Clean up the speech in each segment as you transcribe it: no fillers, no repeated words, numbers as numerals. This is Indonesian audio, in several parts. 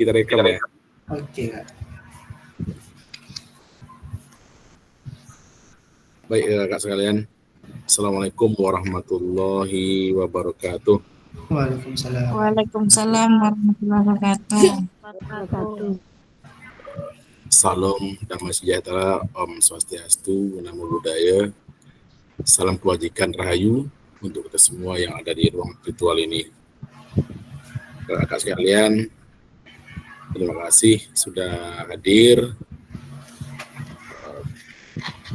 Kita rekam ya. Oke, Kak. Baik Kak sekalian. Assalamualaikum warahmatullahi wabarakatuh. Waalaikumsalam. Waalaikumsalam warahmatullahi wabarakatuh. Salam damai sejahtera, Om Swastiastu, Namo Buddhaya. Salam kebajikan rahayu untuk kita semua yang ada di ruang virtual ini. Kakak sekalian, terima kasih sudah hadir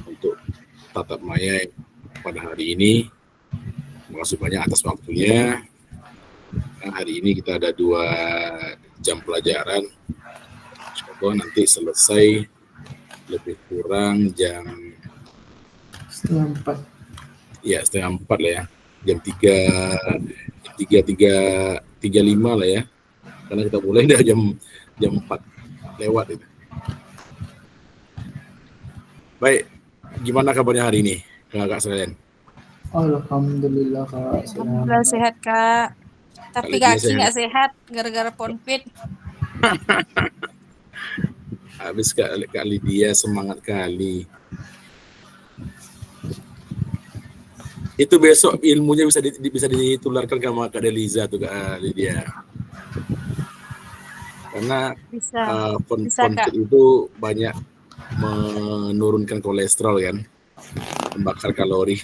untuk tatap maya pada hari ini. Terima kasih banyak atas waktunya. Nah, hari ini kita ada 2 jam pelajaran. Insyaallah nanti selesai lebih kurang jam Setengah 4. ya setengah 4 lah ya, jam 3.35 lah ya, karena kita mulai dari jam 4 lewat itu. Baik, gimana kabarnya hari ini kakak sekalian? Alhamdulillah, Kak. Alhamdulillah sehat, Kak. Tapi Kak Lydia kaki nggak sehat gara-gara ponpit. Habis Kak Lydia semangat kali. Itu besok ilmunya bisa ditularkan sama Kak Deliza tuh Kak Lydia. Karena Bisa, ponpit Kak. itu banyak menurunkan kolesterol kan, membakar kalori.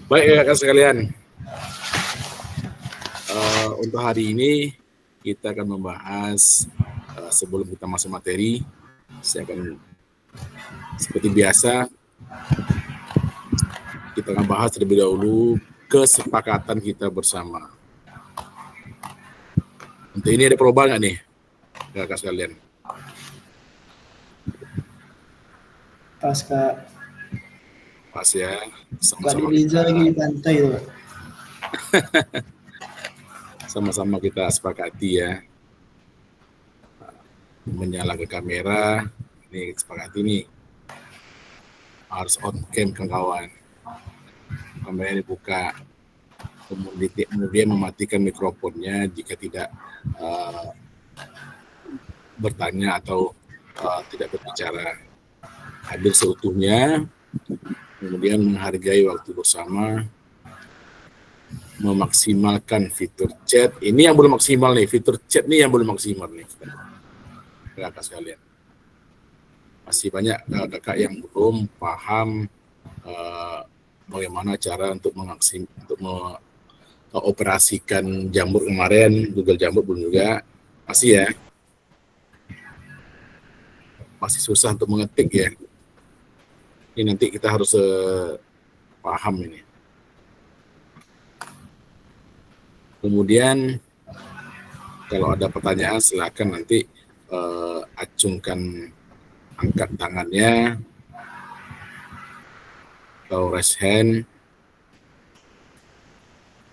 Baik kakak sekalian, untuk hari ini kita akan membahas, sebelum kita masuk materi, saya akan seperti biasa kita akan bahas terlebih dahulu kesepakatan kita bersama. Untuk ini ada perubahan nggak nih kakak sekalian? Pas, Kak. Pas ya, Kak sama-sama Liza lagi di pantai tuh, Kak. sama-sama kita sepakati ya, menyala ke kamera, ini sepakati nih harus on cam kawan, kamera dibuka, kemudian mematikan mikrofonnya jika tidak bertanya atau tidak berbicara, hadir seutuhnya, kemudian menghargai waktu bersama, memaksimalkan fitur chat. Ini yang belum maksimal nih, fitur chat nih yang belum maksimal nih kakak sekalian. Masih banyak kakak yang belum paham bagaimana cara untuk mengoperasikan Jamboard kemarin, Google Jamboard belum juga, masih ya, masih susah untuk mengetik ya. Ini nanti kita harus paham ini. Kemudian kalau ada pertanyaan silakan nanti acungkan, angkat tangannya atau raise hand.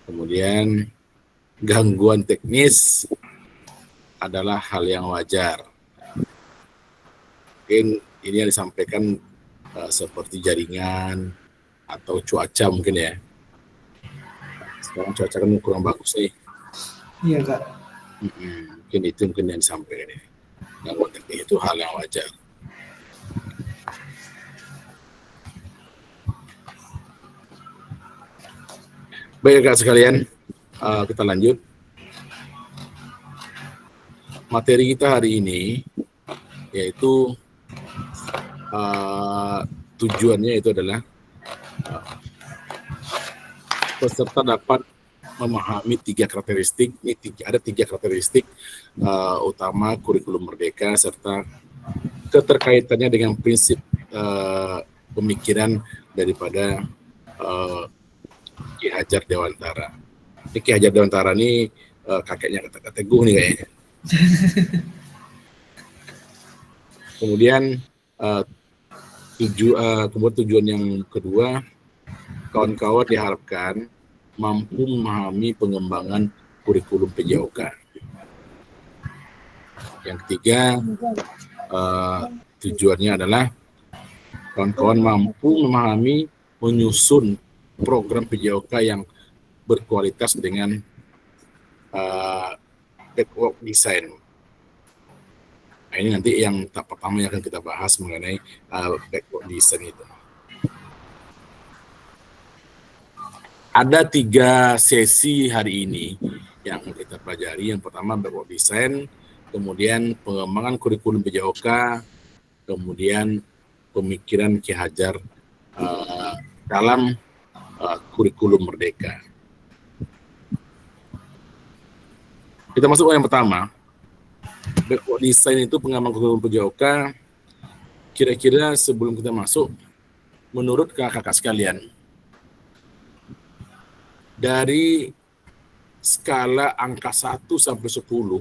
Kemudian gangguan teknis adalah hal yang wajar. Mungkin ini yang disampaikan seperti jaringan atau cuaca mungkin ya. Sekarang cuaca kan kurang bagus nih. Iya, Kak. Mungkin itu yang disampaikan ya. Gangguan teknis itu hal yang wajar. Baik kakak sekalian, kita lanjut. Materi kita hari ini yaitu tujuannya itu adalah peserta dapat memahami 3 karakteristik. Ada 3 karakteristik utama kurikulum Merdeka serta keterkaitannya dengan prinsip pemikiran daripada Ki Hajar Dewantara. Ini Ki Hajar Dewantara ini kakeknya Kak Teguh nih kayaknya. Kemudian tujuan yang kedua, kawan-kawan diharapkan mampu memahami pengembangan kurikulum PJOK. Yang ketiga, tujuannya adalah kawan-kawan mampu memahami, menyusun program PJOK yang berkualitas dengan backward design. Nah, ini nanti yang tahap pertama yang akan kita bahas mengenai backward design itu. Ada 3 sesi hari ini yang kita pelajari. Yang pertama backward design, kemudian pengembangan kurikulum PJOK, kemudian pemikiran Ki Hajar dalam kurikulum Merdeka. Kita masuk ke yang pertama. Backward design itu pengembangan kurikulum PJOK. Kira-kira sebelum kita masuk, menurut kakak sekalian, dari skala angka 1 sampai 10,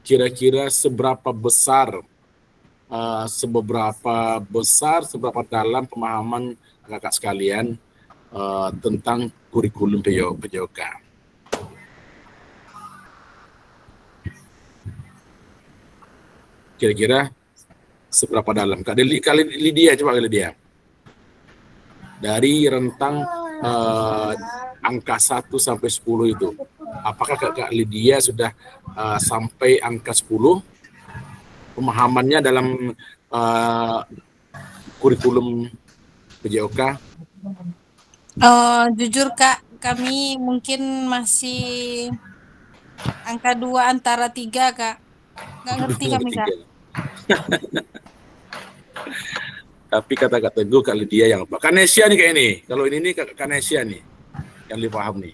kira-kira seberapa dalam pemahaman kakak sekalian tentang kurikulum PJOK. Kira-kira seberapa dalam? Kak Lydia, coba Kak Lydia. Dari rentang angka 1 sampai 10 itu, apakah Kak Lydia sudah sampai angka 10 pemahamannya dalam kurikulum PJOK? Jujur Kak, kami mungkin masih angka 2 antara 3 Kak. Nggak ngerti kami Kak. Tapi kata Kak Teguh, Kak Lydia yang apa? Kanesia nih kayak ini. Kalau ini Kak Kanesia nih, yang dipaham nih.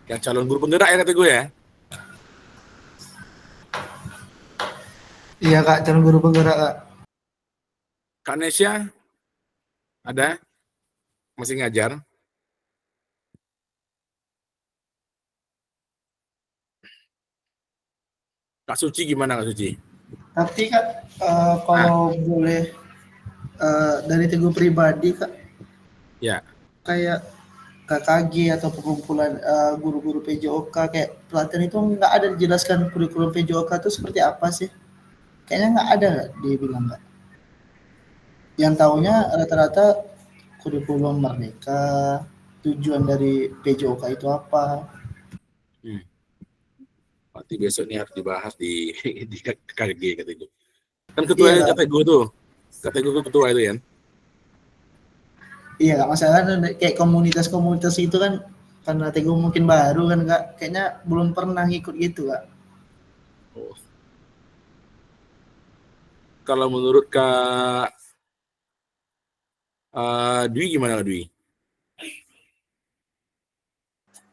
Yang calon guru penggerak ya Kak Teguh ya? Iya Kak, calon guru penggerak Kak. Kanesia ada? Masih ngajar? Kak Suci gimana Kak Suci? Tapi Kak, kalau boleh dari Teguh pribadi Kak, Ya. kayak KKG atau perkumpulan guru-guru PJOK, kayak pelatihan itu nggak ada dijelaskan kurikulum PJOK itu seperti apa sih? Kayaknya nggak ada dia bilang Kak. Yang taunya rata-rata kurikulum Merdeka, tujuan dari PJOK itu apa? Nanti besok ini harus dibahas di KKG kata itu. Kan ketuanya kata gue tuh. Kata gue ketua itu kan. Iya Kak, masalah kayak komunitas-komunitas itu kan karena Teguh mungkin baru kan Kak, kayaknya belum pernah ngikut gitu Kak. Oh. Kalau menurut Kak Dwi gimana Kak Dwi?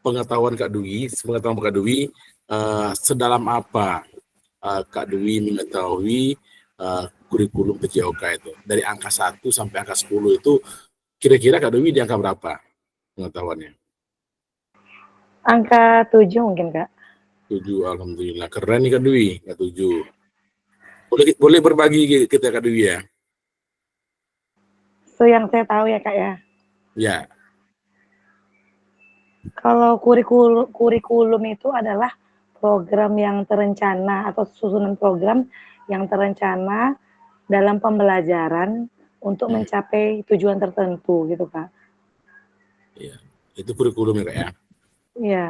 Pengetahuan Kak Dwi, sedalam apa Kak Dwi mengetahui kurikulum PJOK itu? Dari angka 1 sampai angka 10 itu kira-kira Kak Dwi di angka berapa pengetahuannya? Angka 7 mungkin Kak. 7, alhamdulillah. Keren nih Kak Dwi, Kak 7. Boleh berbagi kita Kak Dwi ya? So yang saya tahu ya Kak ya. Ya. Kalau kurikulum itu adalah program yang terencana atau susunan program yang terencana dalam pembelajaran untuk mencapai tujuan tertentu gitu Kak. Iya, itu kurikulum ya Kak ya? Iya.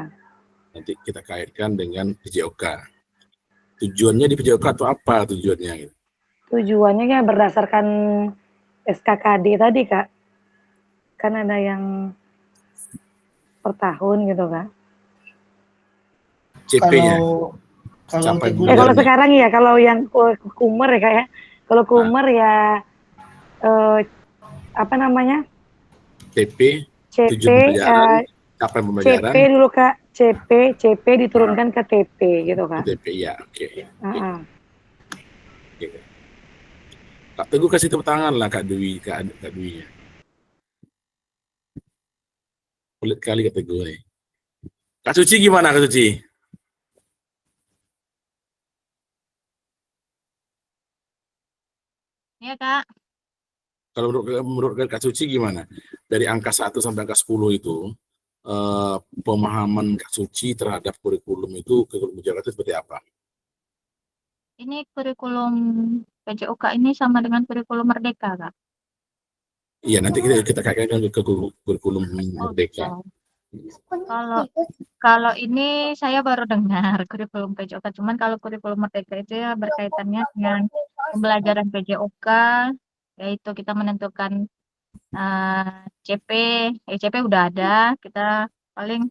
Nanti kita kaitkan dengan PJOK. Tujuannya di PJOK atau apa tujuannya? Gitu? Tujuannya ya berdasarkan SKKD tadi Kak. Kan ada yang per tahun gitu Kak. CP-nya? Kalau sekarang ya, kalau yang Kumer ya Kak ya. Kalau Kumer ya apa namanya? CP pembelajaran. CP dulu Kak, CP diturunkan ke TP gitu Kak. TP ya, oke. Kak Teguh kasih tepuk tangan lah Kak Dwi, Kak Dwi. Pelit kali Kak Teguh nih. Kak Suci gimana Kak Suci? Iya Kak. Kalau menurut Kak Suci gimana? Dari angka 1 sampai angka 10 itu, pemahaman Kak Suci terhadap kurikulum itu, kurikulum Jakarta seperti apa? Ini kurikulum PJOK ini sama dengan kurikulum Merdeka Kak? Iya, nanti kita kaitkan ke kurikulum Merdeka. Kalau kalau ini saya baru dengar kurikulum PJOK, cuman kalau kurikulum Merdeka itu ya berkaitannya dengan pembelajaran PJOK, yaitu kita menentukan CP, CP udah ada, kita paling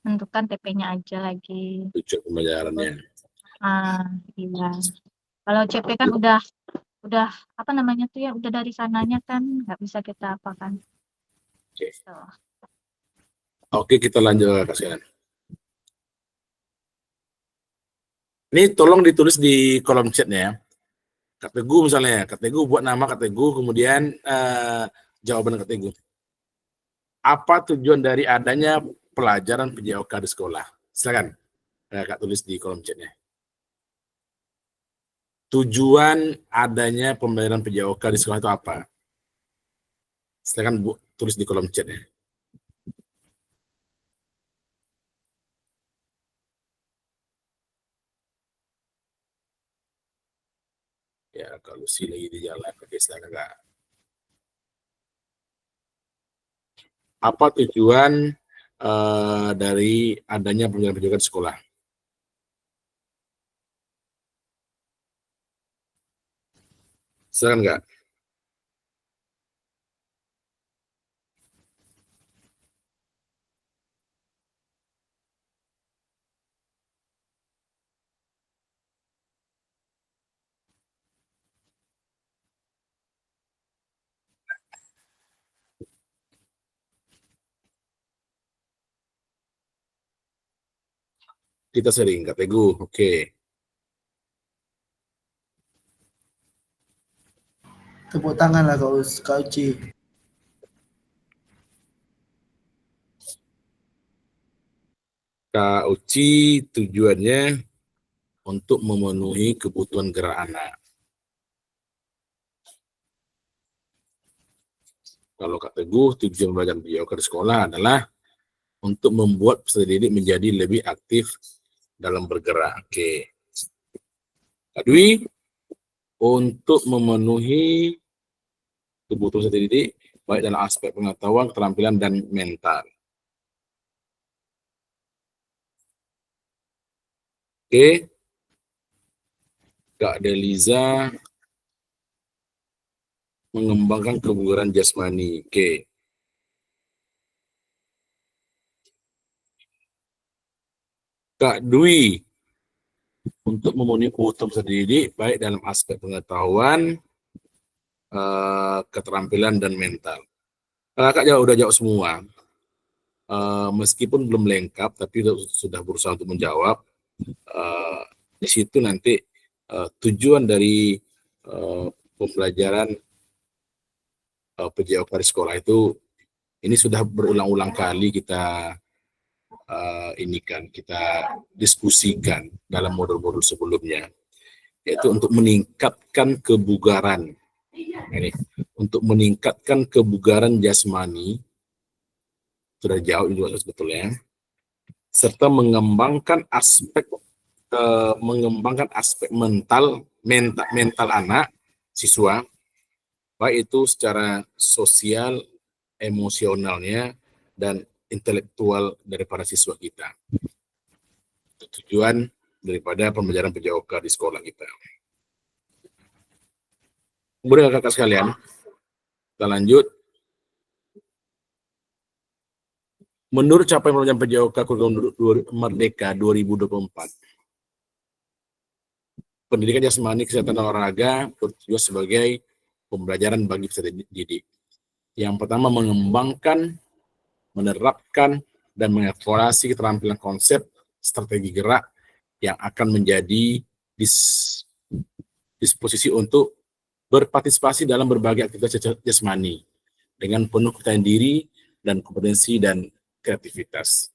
menentukan TP-nya aja lagi. tujuan pembelajarannya. Iya. Kalau CP kan udah apa namanya tuh ya, udah dari sananya kan, nggak bisa kita apakan. Oke. So. Oke, kita lanjut kasihan. Ini tolong ditulis di kolom chatnya ya. Kak Teguh misalnya, Kak Teguh buat nama Kak Teguh, kemudian jawaban Kak Teguh. Apa tujuan dari adanya pelajaran PJOK di sekolah? Silakan, Kak tulis di kolom chatnya. Tujuan adanya pembelajaran PJOK di sekolah itu apa? Silakan Bu, tulis di kolom chatnya. Ya, kalau Lucy lagi di jalan, oke silakan Kak. Apa tujuan dari adanya pembelajaran PJOK di sekolah? Silakan Kak. Kita sering, Kak Teguh. Oke. Tepuk tangan lah Kak Uci. Kak Uci tujuannya untuk memenuhi kebutuhan gerak anak. Kalau Kak Teguh, tujuan belajar PJOK di sekolah adalah untuk membuat peserta didik menjadi lebih aktif dalam bergerak. Oke. Kak Dwi, untuk memenuhi kebutuhan peserta didik, baik dalam aspek pengetahuan, keterampilan, dan mental. Oke. Kak Deliza, mengembangkan kebugaran jasmani. Oke. Kak Dwi, untuk memenuhi kebutuhan peserta didik baik dalam aspek pengetahuan, keterampilan, dan mental. Kakak udah jawab semua. Meskipun belum lengkap, tapi sudah berusaha untuk menjawab. Di situ nanti tujuan dari pembelajaran PJOK di sekolah itu, ini sudah berulang-ulang kali kita kita diskusikan dalam modul-modul sebelumnya, yaitu untuk meningkatkan kebugaran. Ini untuk meningkatkan kebugaran jasmani, sudah jauh juga sebetulnya, serta mengembangkan aspek mental anak siswa, baik itu secara sosial, emosionalnya, dan intelektual daripada siswa kita. Itu tujuan daripada pembelajaran PJOK di sekolah kita. Kemudian kakak sekalian, kita lanjut. Menurut capaian pembelajaran PJOK Kurikulum Merdeka 2024, pendidikan jasmani, kesehatan, dan olahraga bertujuan sebagai pembelajaran bagi peserta didik. Yang pertama, mengembangkan, menerapkan, dan mengevaluasi keterampilan konsep strategi gerak yang akan menjadi disposisi untuk berpartisipasi dalam berbagai aktivitas jasmani dengan penuh kepercayaan diri dan kompetensi dan kreativitas.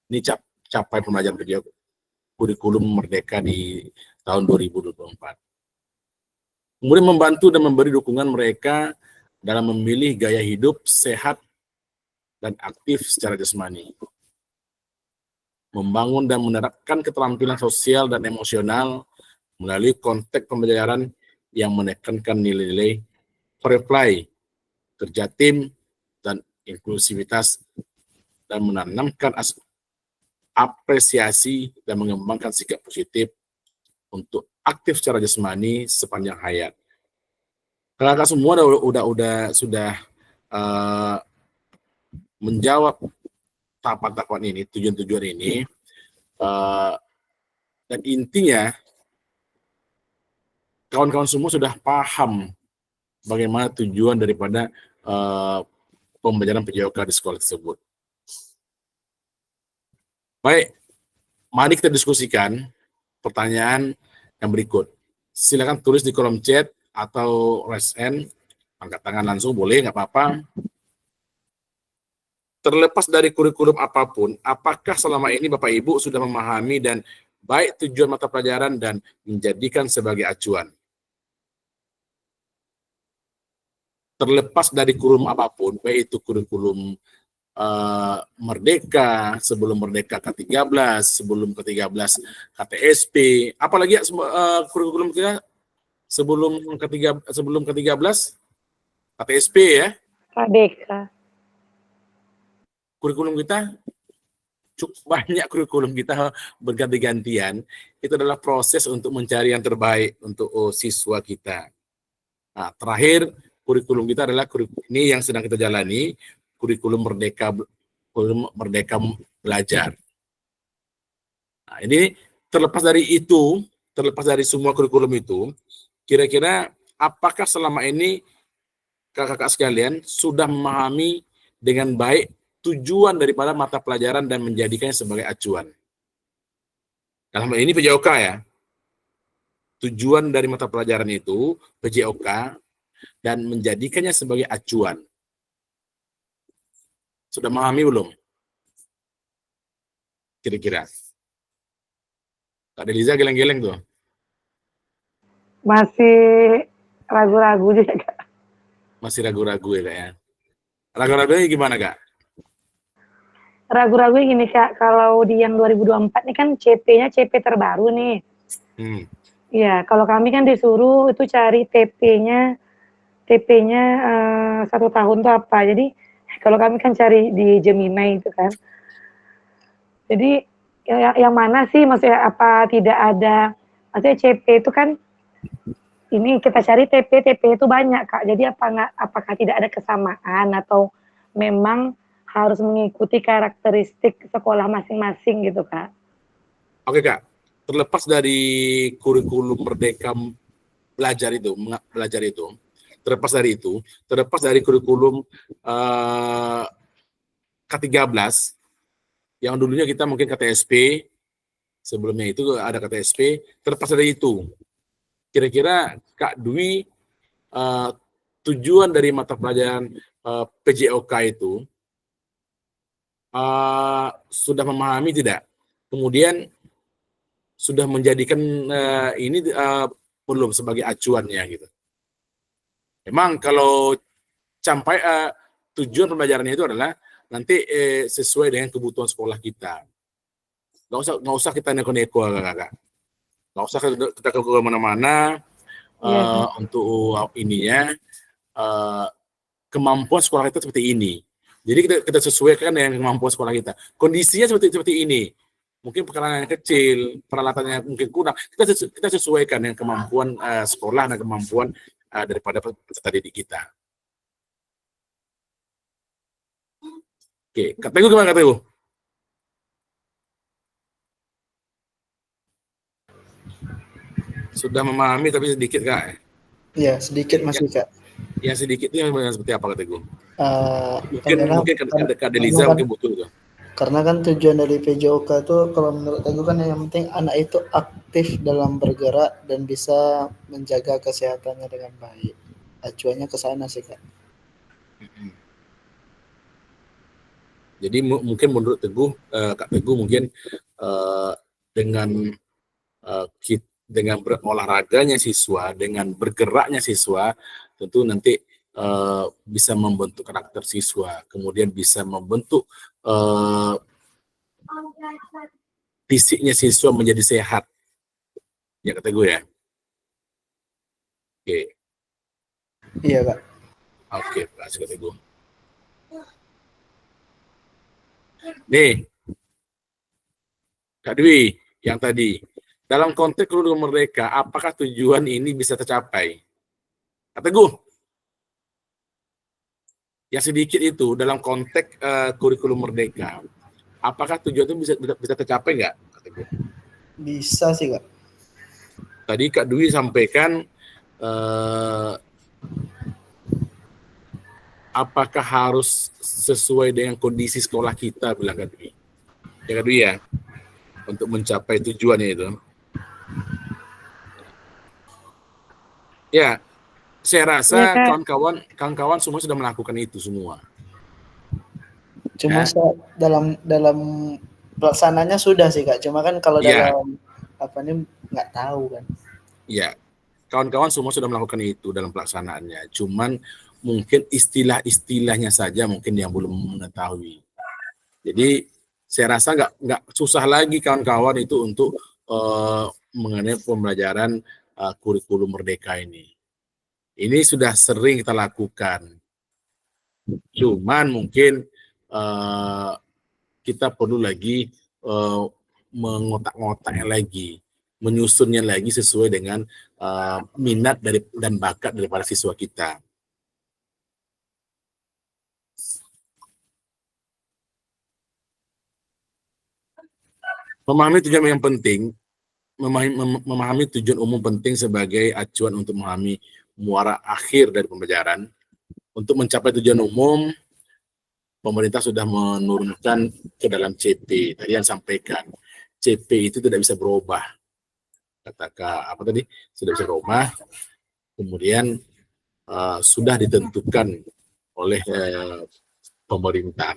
Ini capai pembelajaran PJOK Kurikulum Merdeka di tahun 2024. Kemudian membantu dan memberi dukungan mereka dalam memilih gaya hidup sehat dan aktif secara jasmani. Membangun dan menerapkan keterampilan sosial dan emosional melalui konteks pembelajaran yang menekankan nilai-nilai fair play, kerja tim, dan inklusivitas dan menanamkan apresiasi dan mengembangkan sikap positif untuk aktif secara jasmani sepanjang hayat. Kakak semua sudah menjawab tahapan-tahapan ini, tujuan-tujuan ini, dan intinya kawan-kawan semua sudah paham bagaimana tujuan daripada pembelajaran PJOK di sekolah tersebut. Baik, mari kita diskusikan pertanyaan yang berikut. Silakan tulis di kolom chat atau raise hand, angkat tangan langsung boleh, nggak apa-apa. Terlepas dari kurikulum apapun, apakah selama ini Bapak Ibu sudah memahami dan baik tujuan mata pelajaran dan menjadikan sebagai acuan? Terlepas dari kurikulum apapun, baik itu kurikulum Merdeka, sebelum Merdeka K13, sebelum K13 KTSP, apalagi kurikulum kita sebelum K13 KTSP ya. Merdeka. Kurikulum kita cukup banyak, kurikulum kita berganti-gantian. Itu adalah proses untuk mencari yang terbaik untuk siswa kita. Nah, terakhir kurikulum kita adalah ini yang sedang kita jalani, kurikulum Merdeka Belajar. Nah, ini terlepas dari semua kurikulum itu, kira-kira apakah selama ini kakak-kakak sekalian sudah memahami dengan baik tujuan daripada mata pelajaran dan menjadikannya sebagai acuan? Dalam hal ini PJOK ya. Tujuan dari mata pelajaran itu PJOK dan menjadikannya sebagai acuan. Sudah memahami belum? Kira-kira. Kak Deliza geleng-geleng tuh. Masih ragu-ragu juga, Kak. Masih ragu-ragu ya, Kak ya. Ragu-ragunya gimana, Kak? Ragu-ragu gini, Kak, kalau di yang 2024 ini kan CP-nya CP terbaru nih. Iya, kalau kami kan disuruh itu cari TP-nya 1 tahun tuh apa. Jadi kalau kami kan cari di Gemini itu kan. Jadi yang mana sih, maksudnya apa tidak ada, maksudnya CP itu kan ini kita cari TP itu banyak, Kak. Jadi apakah tidak ada kesamaan atau memang harus mengikuti karakteristik sekolah masing-masing gitu, Kak? Oke, Kak. Terlepas dari kurikulum Merdeka Belajar itu, terlepas dari kurikulum K13 yang dulunya kita mungkin KTSP, sebelumnya itu ada KTSP, terlepas dari itu, kira-kira Kak Dwi tujuan dari mata pelajaran PJOK itu sudah memahami tidak? Kemudian sudah menjadikan ini belum sebagai acuannya gitu. Memang kalau sampai tujuan pembelajarannya itu adalah nanti sesuai dengan kebutuhan sekolah kita. Nggak usah kita neko-neko, Kakak. Nggak usah kita ke mana-mana untuk ininya. Kemampuan sekolah kita seperti ini. Jadi kita sesuaikan dengan kemampuan sekolah kita. Kondisinya seperti ini. Mungkin peralatannya kecil, peralatannya mungkin kurang. Kita sesuaikan dengan kemampuan sekolah dan kemampuan daripada peserta didik kita. Oke, Kak Teguh gimana, Kak Teguh? Sudah memahami tapi sedikit, Kak? Iya, sedikit masih, Kak. Yang sedikit itu yang seperti apa, Kak Teguh? Mungkin Kak Deliza mungkin butuh itu. Karena kan tujuan dari PJOK itu kalau menurut Teguh kan yang penting anak itu aktif dalam bergerak dan bisa menjaga kesehatannya dengan baik. Acuannya ke sana sih, Kak. Jadi mungkin menurut Teguh, Kak Teguh mungkin dengan berolahraganya siswa, dengan bergeraknya siswa, tentu nanti bisa membentuk karakter siswa, kemudian bisa membentuk fisiknya siswa menjadi sehat. Ya, kata gue ya. Oke. Iya, Kak. Oke, kasih kata gue. Nih, Kak Dwi, yang tadi. Dalam konteks kurikulum merdeka, apakah tujuan ini bisa tercapai? Kata Teguh, yang sedikit itu dalam konteks kurikulum merdeka, apakah tujuan itu bisa tercapai nggak? Kata Teguh. Bisa sih Kak. Tadi Kak Dwi sampaikan apakah harus sesuai dengan kondisi sekolah kita, bilang Kak Dwi. Ya Kak Dwi ya, untuk mencapai tujuannya itu. Ya, saya rasa Ya, Kak. kawan-kawan semua sudah melakukan itu semua. Cuma Ya. dalam pelaksananya sudah sih Kak. Cuma kan kalau Ya. dalam apa nih nggak tahu kan. Ya, kawan-kawan semua sudah melakukan itu dalam pelaksanaannya. Cuman mungkin istilah-istilahnya saja mungkin yang belum mengetahui. Jadi saya rasa nggak susah lagi kawan-kawan itu untuk mengenai pembelajaran kurikulum merdeka ini. Ini sudah sering kita lakukan. Cuman mungkin kita perlu lagi mengotak-ngotaknya lagi, menyusunnya lagi sesuai dengan minat dan bakat daripada siswa kita. Memahami tujuan yang penting, memahami tujuan umum penting sebagai acuan untuk memahami muara akhir dari pembelajaran. Untuk mencapai tujuan umum, pemerintah sudah menurunkan ke dalam CP. Tadi yang sampaikan, CP itu tidak bisa berubah. Katakan apa tadi? Sudah bisa berubah. Kemudian sudah ditentukan oleh pemerintah.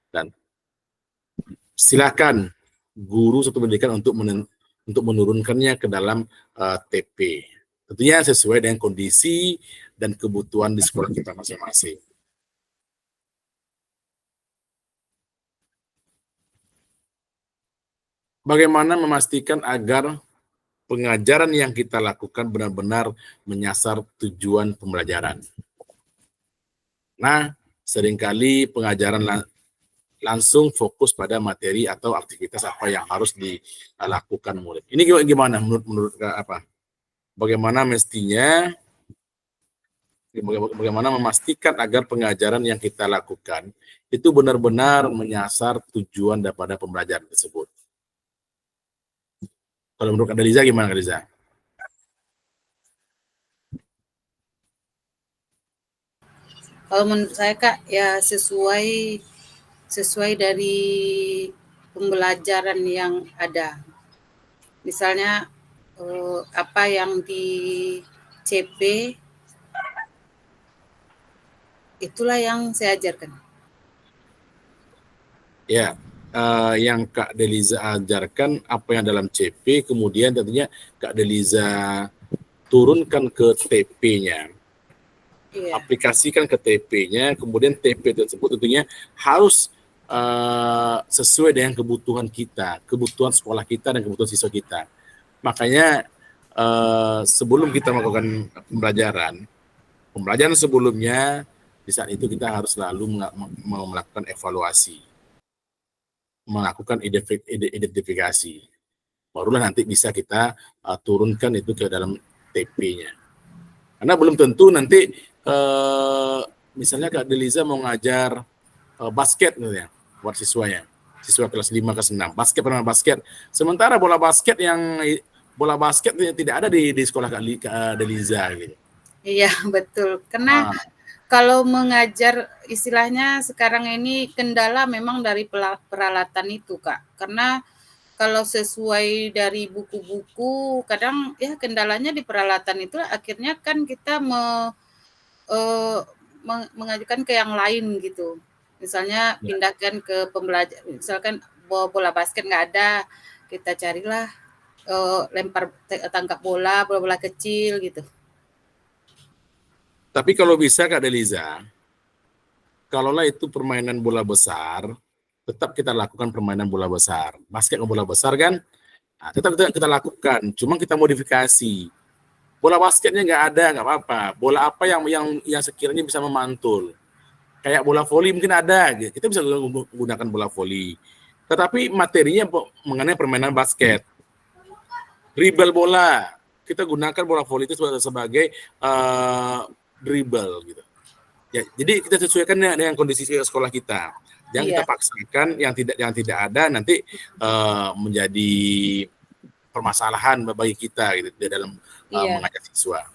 Dan silakan guru satu pendidikan untuk menurunkannya ke dalam TP. Tentunya sesuai dengan kondisi dan kebutuhan di sekolah kita masing-masing. Bagaimana memastikan agar pengajaran yang kita lakukan benar-benar menyasar tujuan pembelajaran? Nah, seringkali pengajaran langsung fokus pada materi atau aktivitas apa yang harus dilakukan murid. Ini gimana menurut apa? Bagaimana memastikan agar pengajaran yang kita lakukan itu benar-benar menyasar tujuan daripada pembelajaran tersebut. Kalau menurut Kak Deliza gimana Kak Deliza? Kalau menurut saya Kak, ya sesuai dari pembelajaran yang ada. Misalnya apa yang di CP itulah yang saya ajarkan. Ya, yang Kak Deliza ajarkan apa yang dalam CP, kemudian tentunya Kak Deliza turunkan ke TP-nya. Iya. Aplikasikan ke TP-nya, kemudian TP tersebut tentunya harus sesuai dengan kebutuhan kita, kebutuhan sekolah kita dan kebutuhan siswa kita. Makanya sebelum kita melakukan pembelajaran sebelumnya, di saat itu kita harus selalu melakukan evaluasi, melakukan identifikasi. Barulah nanti bisa kita turunkan itu ke dalam TP-nya. Karena belum tentu nanti misalnya Kak Deliza mau ngajar basket ya, buat siswanya, siswa kelas 5 kelas 6, permainan basket. Sementara bola basket tidak ada di sekolah Kak Deliza gitu. Iya, betul. Karena kalau mengajar istilahnya sekarang ini kendala memang dari peralatan itu, Kak. Karena kalau sesuai dari buku-buku, kadang ya kendalanya di peralatan itu akhirnya kan kita mengajukan ke yang lain gitu. Misalnya pindahkan ke pembelajaran, misalkan bola basket nggak ada, kita carilah lempar tangkap bola kecil gitu. Tapi kalau bisa Kak Deliza, kalaulah itu permainan bola besar, tetap kita lakukan permainan bola besar. Basket ke bola besar kan, tetap kita lakukan, cuma kita modifikasi. Bola basketnya nggak ada, nggak apa-apa. Bola apa yang sekiranya bisa memantul. Kayak bola voli mungkin ada, gitu. Kita bisa gunakan bola voli. Tetapi materinya mengenai permainan basket. Dribble bola, kita gunakan bola voli itu sebagai dribble gitu. Ya, jadi kita sesuaikan dengan kondisi sekolah kita. Jangan kita paksakan yang tidak ada nanti menjadi permasalahan bagi kita gitu di dalam mengajak siswa.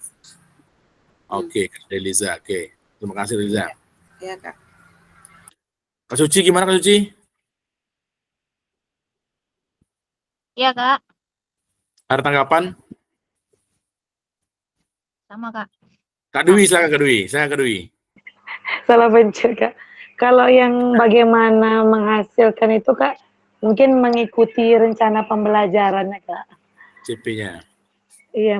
Oke, Liza. Oke, terima kasih Liza. Iya, Kak. Kak Suci, gimana Kak Suci? Iya, Kak. Ada tanggapan? Sama, Kak. Kak Dwi, silakan Kak Dwi. Saya Kak Dwi. Salah pencet, Kak. Kalau yang bagaimana menghasilkan itu, Kak, mungkin mengikuti rencana pembelajarannya, Kak. CP-nya. Iya,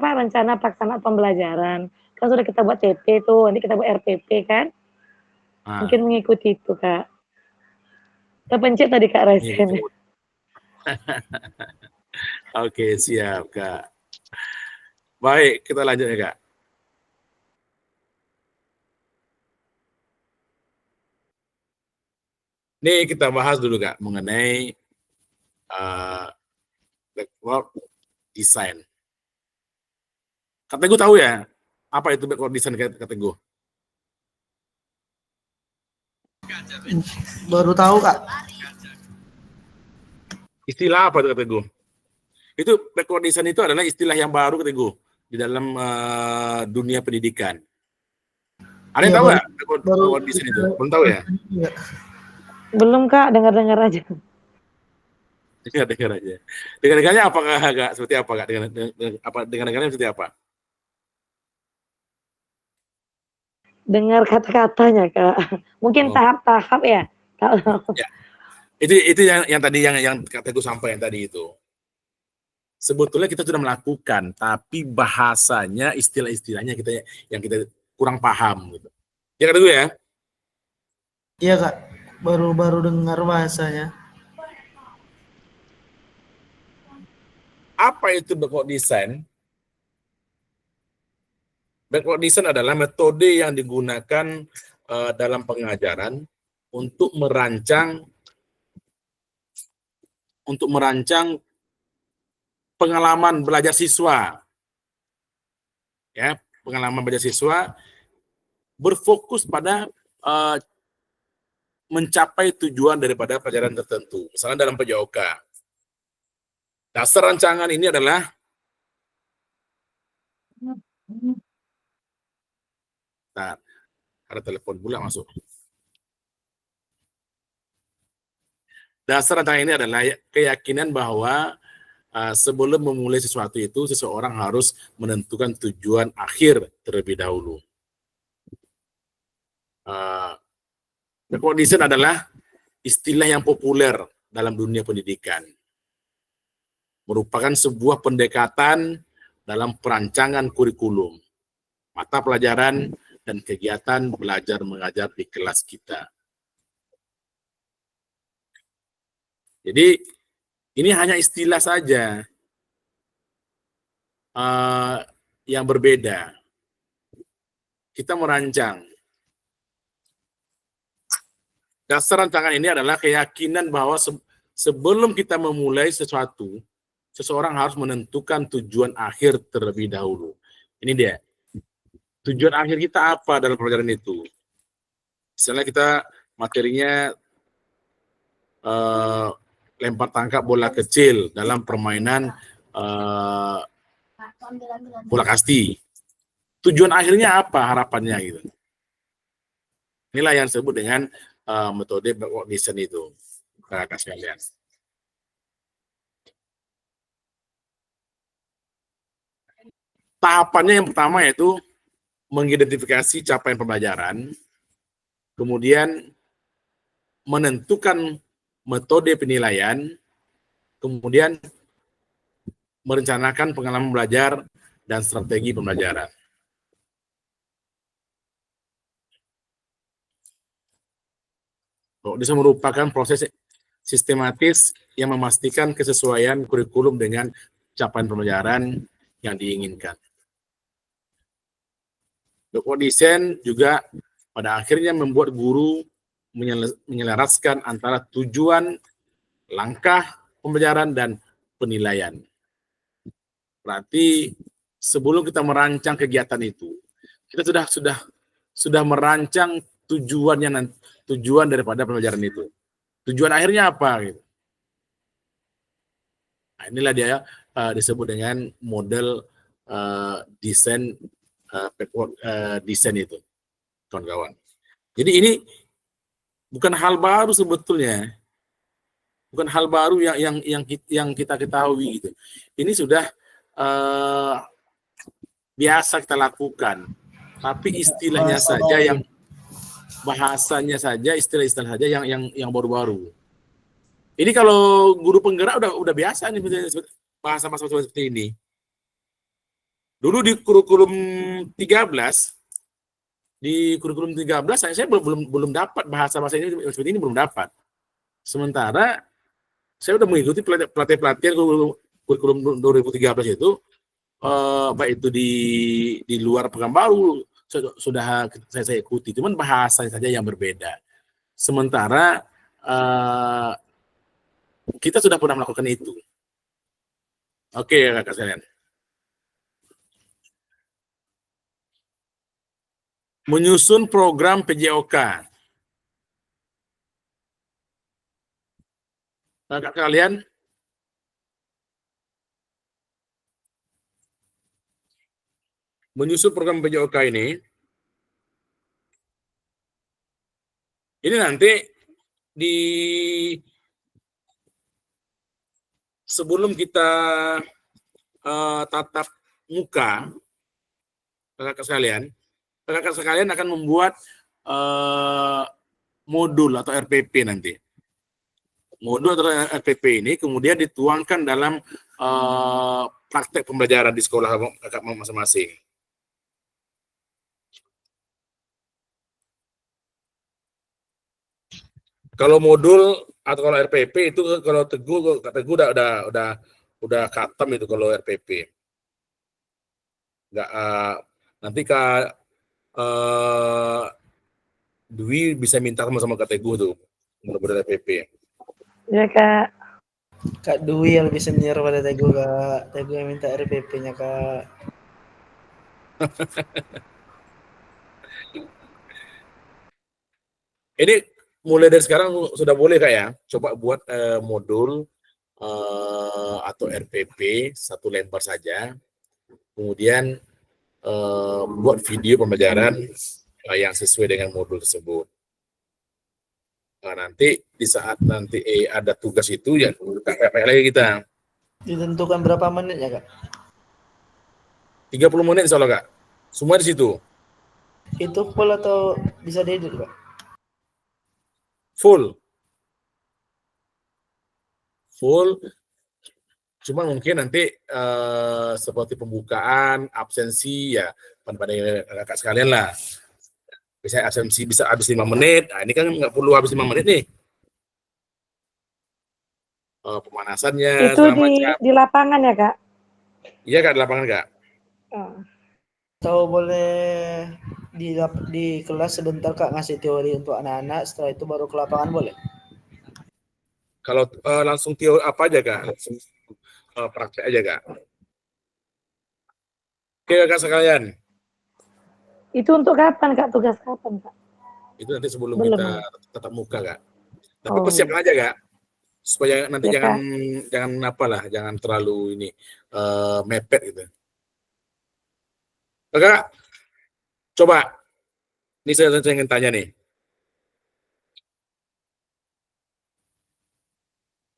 rencana pelaksanaan pembelajaran. Kan sudah kita buat TP tuh, nanti kita buat RPP kan. Mungkin mengikuti itu, Kak. Terpencet tadi Kak Raisen. Oke, siap, Kak. Baik, kita lanjut ya, Kak. Ini kita bahas dulu, Kak, mengenai backward design. Kak Teguh tahu ya, apa itu backward design, Kak Teguh? Baru tahu, Kak. Istilah apa itu, Kak Teguh? Itu backward design itu adalah istilah yang baru, Kak Teguh, di dalam dunia pendidikan. Ada yang tahu nggak backward design itu? Belum tahu ya? Belum Kak, dengar-dengar aja. Dengar aja. Dengar-dengarnya apakah Kak? Seperti apa Kak? Dengar-dengarnya seperti apa? Dengar kata-katanya Kak. Mungkin tahap-tahap ya. Ya. Itu yang tadi yang Kak Teguh sampaikan tadi itu. Sebetulnya kita sudah melakukan, tapi bahasanya, istilah-istilahnya yang kita kurang paham gitu. Ya Kak Teguh ya? Iya Kak, baru dengar bahasanya. Apa itu backward design? Backward design adalah metode yang digunakan dalam pengajaran untuk merancang pengalaman belajar siswa. Ya, pengalaman belajar siswa berfokus pada mencapai tujuan daripada pelajaran tertentu. Misalnya dalam PJOK. Dasar rancangan ini adalah ada telepon pula masuk. Dasar rancangan ini adalah keyakinan bahwa sebelum memulai sesuatu itu, seseorang harus menentukan tujuan akhir terlebih dahulu. Backward design adalah istilah yang populer dalam dunia pendidikan. Merupakan sebuah pendekatan dalam perancangan kurikulum, mata pelajaran, dan kegiatan belajar mengajar di kelas kita. Jadi, ini hanya istilah saja yang berbeda. Kita merancang. Dasar rancangan ini adalah keyakinan bahwa sebelum kita memulai sesuatu, seseorang harus menentukan tujuan akhir terlebih dahulu. Ini dia. Tujuan akhir kita apa dalam pelajaran itu? Misalnya kita materinya lempar tangkap bola kecil dalam permainan bola kasti. Tujuan akhirnya apa harapannya gitu. Inilah yang disebut dengan metode backward design itu, kakak sekalian. Tahapannya yang pertama yaitu mengidentifikasi capaian pembelajaran, kemudian menentukan metode penilaian, kemudian merencanakan pengalaman belajar dan strategi pembelajaran. Bisa merupakan proses sistematis yang memastikan kesesuaian kurikulum dengan capaian pembelajaran yang diinginkan. Backward design juga pada akhirnya membuat guru menyelaraskan antara tujuan, langkah pembelajaran, dan penilaian. Berarti sebelum kita merancang kegiatan itu, kita sudah merancang tujuan daripada pembelajaran itu. Tujuan akhirnya apa gitu. Nah, inilah dia disebut dengan model desain desain itu, kawan-kawan. Jadi ini bukan hal baru sebetulnya, bukan hal baru yang kita ketahui gitu. Ini sudah biasa kita lakukan, tapi istilahnya saja yang bahasanya saja, istilah-istilah saja yang baru-baru. Ini kalau guru penggerak udah biasa nih bahasa-bahasa seperti ini. Dulu di kurikulum 13 saya belum dapat bahasa-bahasa ini seperti ini, belum dapat. Sementara saya sudah mengikuti pelatihan kurikulum 2013 itu, baik itu di luar Pekanbaru sudah saya ikuti, cuman bahasanya saja yang berbeda. Sementara kita sudah pernah melakukan itu. Oke, kakak sekalian. Menyusun program PJOK. Kakak kalian, menyusun program PJOK ini nanti sebelum kita tatap muka, kakak sekalian akan membuat modul atau RPP nanti. Modul atau RPP ini kemudian dituangkan dalam praktek pembelajaran di sekolah kakak masing-masing. Kalau modul atau kalau RPP itu, kalau Teguh udah khatam itu kalau RPP. Nggak, nanti Kak Dwi bisa minta sama Kak Teguh tuh modul RPP. Ya Kak. Kak Dwi yang lebih senior pada Teguh, Kak. Teguh yang minta RPP-nya, Kak. Ini mulai dari sekarang sudah boleh Kak ya, coba buat modul atau RPP 1 lembar saja, kemudian buat video pembelajaran yang sesuai dengan modul tersebut. Nah, nanti di saat nanti ada tugas itu ya kayak lagi kita. Ditentukan berapa menit ya Kak? 30 menit insya Allah Kak. Semua di situ. Itu full atau bisa diedit Kak? Full. Cuma mungkin nanti seperti pembukaan, absensi ya pada kakak sekalian lah. Misalnya absensi bisa habis 5 menit, nah ini kan nggak perlu habis 5 menit nih. Pemanasannya itu di lapangan ya Kak? Iya Kak, di lapangan Kak. Atau boleh di kelas sebentar Kak ngasih teori untuk anak-anak, setelah itu baru ke lapangan boleh? Kalau langsung teori apa aja Kak? Langsung praktek aja Kak. Oke Kak sekalian. Itu untuk kapan Kak? Tugas kapan Kak? Itu nanti sebelum Belum, kita tatap muka Kak. Tapi persiapkan aja Kak. Supaya nanti ya, jangan terlalu ini mepet gitu. Kak, coba. Ini saya ingin tanya nih.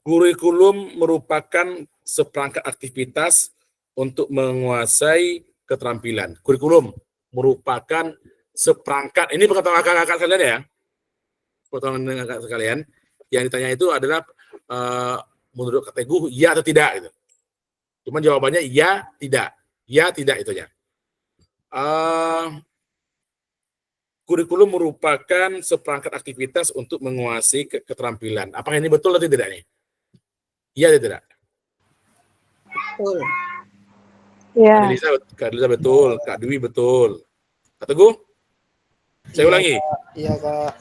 Kurikulum merupakan seperangkat aktivitas untuk menguasai keterampilan. Kurikulum merupakan seperangkat, ini perkataan kakak-kakak sekalian ya, perkataan kakak sekalian, yang ditanya itu adalah menurut Kak Teguh, iya atau tidak gitu. Cuman jawabannya iya, tidak itu ya. Kurikulum merupakan seperangkat aktivitas untuk menguasai keterampilan. Apakah ini betul atau tidak nih? Iya atau tidak? Betul. Iya. Kak Lisa betul, Kak Dwi betul. Kak Teguh? Saya ulangi. Iya, Kak.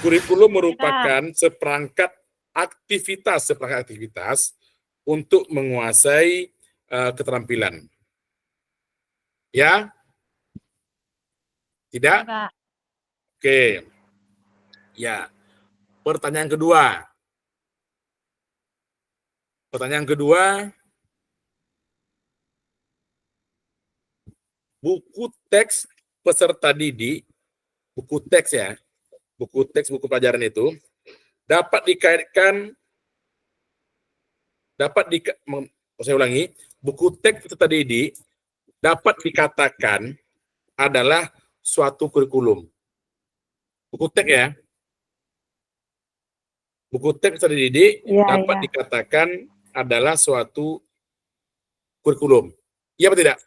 Kurikulum merupakan seperangkat aktivitas untuk menguasai keterampilan. Ya? Tidak? Ya, Kak. Oke. Ya. Pertanyaan kedua. Buku teks peserta didik, buku teks ya, buku pelajaran itu dapat dikaitkan, saya ulangi, buku teks peserta didik dapat dikatakan adalah suatu kurikulum. Buku teks ya, buku teks peserta didik dapat dikatakan adalah suatu kurikulum. Iya atau tidak?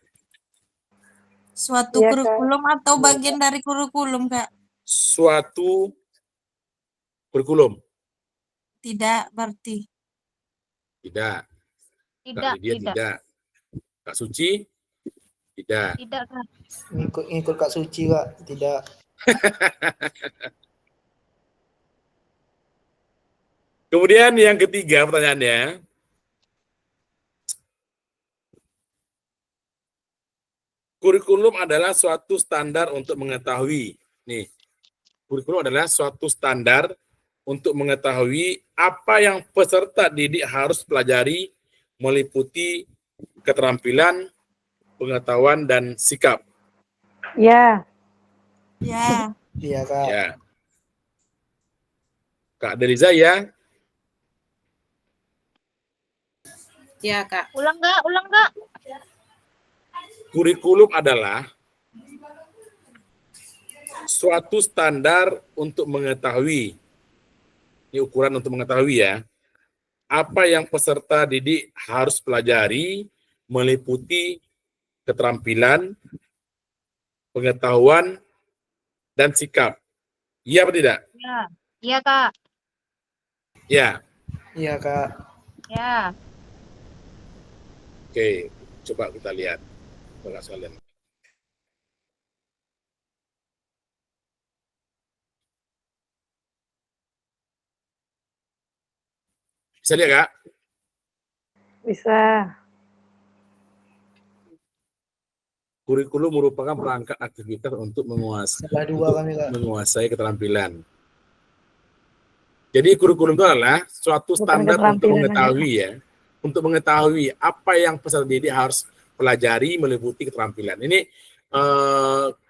Suatu kurikulum atau bagian dari kurikulum, Kak? Suatu kurikulum. Tidak, berarti. Tidak. Tidak, Kak Lydia tidak. Kak Suci tidak. Tidak, Kak. Ngikut Kak Suci, Kak. Tidak. Kemudian yang ketiga pertanyaannya, kurikulum adalah suatu standar untuk mengetahui. Nih, kurikulum adalah suatu standar untuk mengetahui apa yang peserta didik harus pelajari meliputi keterampilan, pengetahuan, dan sikap. Ya. Ya. Iya, Kak. Ya. Kak Deliza ya? Ya, Kak. Ulang, Kak. Kurikulum adalah suatu standar untuk mengetahui, ini ukuran untuk mengetahui ya, apa yang peserta didik harus pelajari meliputi keterampilan, pengetahuan, dan sikap. Iya atau tidak? Ya. Iya, Kak. Ya. Iya, Kak. Ya. Oke, coba kita lihat. Bapak sekalian. Bisa lihat, Kak? Bisa. Kurikulum merupakan perangkat aktivitas untuk menguasai keterampilan. Jadi kurikulum itu adalah suatu standar untuk mengetahui ya, untuk mengetahui apa yang peserta didik harus pelajari meliputi keterampilan. Ini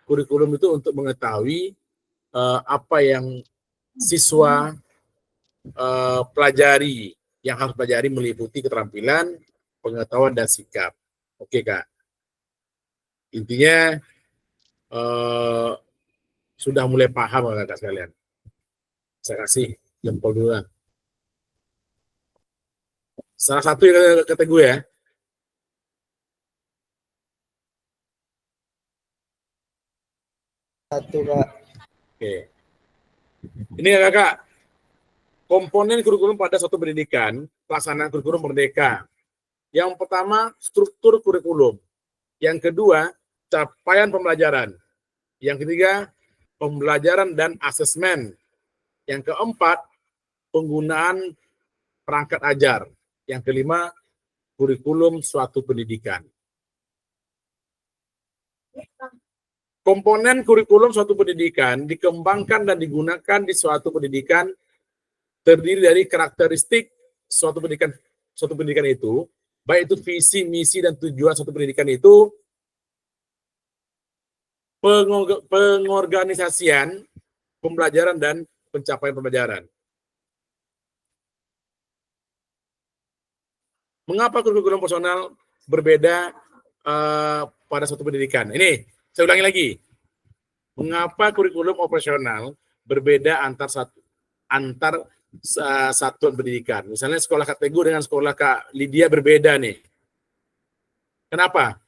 kurikulum itu untuk mengetahui apa yang siswa pelajari, yang harus pelajari meliputi keterampilan, pengetahuan, dan sikap. Oke, Kak. Intinya sudah mulai paham Kakak sekalian. Saya kasih jempol dulu. Salah satu yang kata gue ya. Satu, Kak. Oke. Ini ya Kakak, komponen kurikulum pada suatu pendidikan, pelaksanaan kurikulum merdeka. Yang pertama, struktur kurikulum. Yang kedua, capaian pembelajaran. Yang ketiga, pembelajaran dan asesmen. Yang keempat, penggunaan perangkat ajar. Yang kelima, kurikulum suatu pendidikan. Komponen kurikulum suatu pendidikan dikembangkan dan digunakan di suatu pendidikan terdiri dari karakteristik suatu pendidikan itu, baik itu visi, misi, dan tujuan suatu pendidikan itu, pengorganisasian, pembelajaran, dan pencapaian pembelajaran. Mengapa kurikulum personal berbeda pada suatu pendidikan? Ini, saya ulangi lagi. Mengapa kurikulum operasional berbeda antar satuan pendidikan? Misalnya sekolah Kak Teguh dengan sekolah Kak Lydia berbeda nih. Kenapa?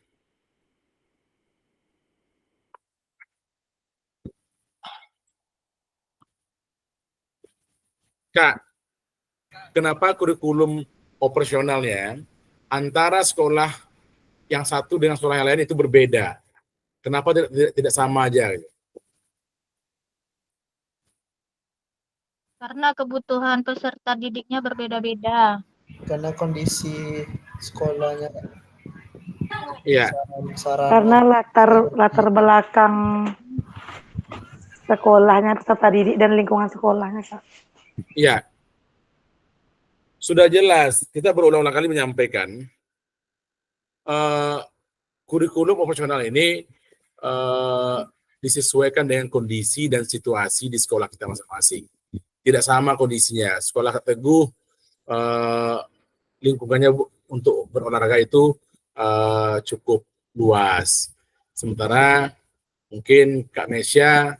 Kak, kenapa kurikulum operasionalnya antara sekolah yang satu dengan sekolah yang lain itu berbeda? Kenapa tidak sama aja? Karena kebutuhan peserta didiknya berbeda-beda. Karena kondisi sekolahnya, Iya, sarana. Karena latar belakang sekolahnya, peserta didik dan lingkungan sekolahnya, Kak. iya. Sudah jelas, kita berulang-ulang kali menyampaikan kurikulum operasional ini disesuaikan dengan kondisi dan situasi di sekolah kita masing-masing. Tidak sama kondisinya. Sekolah Kak Teguh lingkungannya untuk berolahraga itu cukup luas. Sementara mungkin Kak Nesya,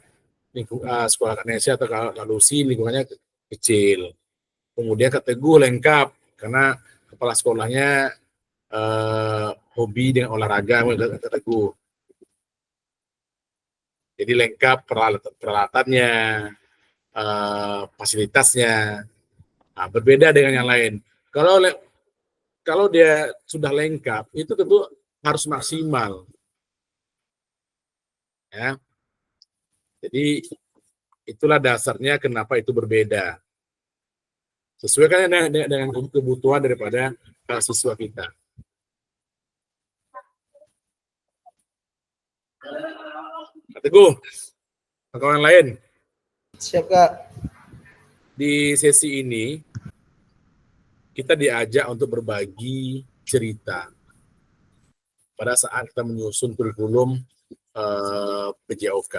sekolah Kak Nesya atau Kak Lucy lingkungannya kecil. Kemudian Kak Teguh lengkap karena kepala sekolahnya hobi dengan olahraga Kak Teguh. Jadi lengkap peralatannya, fasilitasnya. Nah, berbeda dengan yang lain. Kalau dia sudah lengkap, itu tentu harus maksimal. Ya. Jadi itulah dasarnya kenapa itu berbeda. Sesuaikan dengan kebutuhan daripada siswa kita. Kak Teguh, kawan lain. Siap, Kak. Di sesi ini kita diajak untuk berbagi cerita pada saat kita menyusun kurikulum PJOK,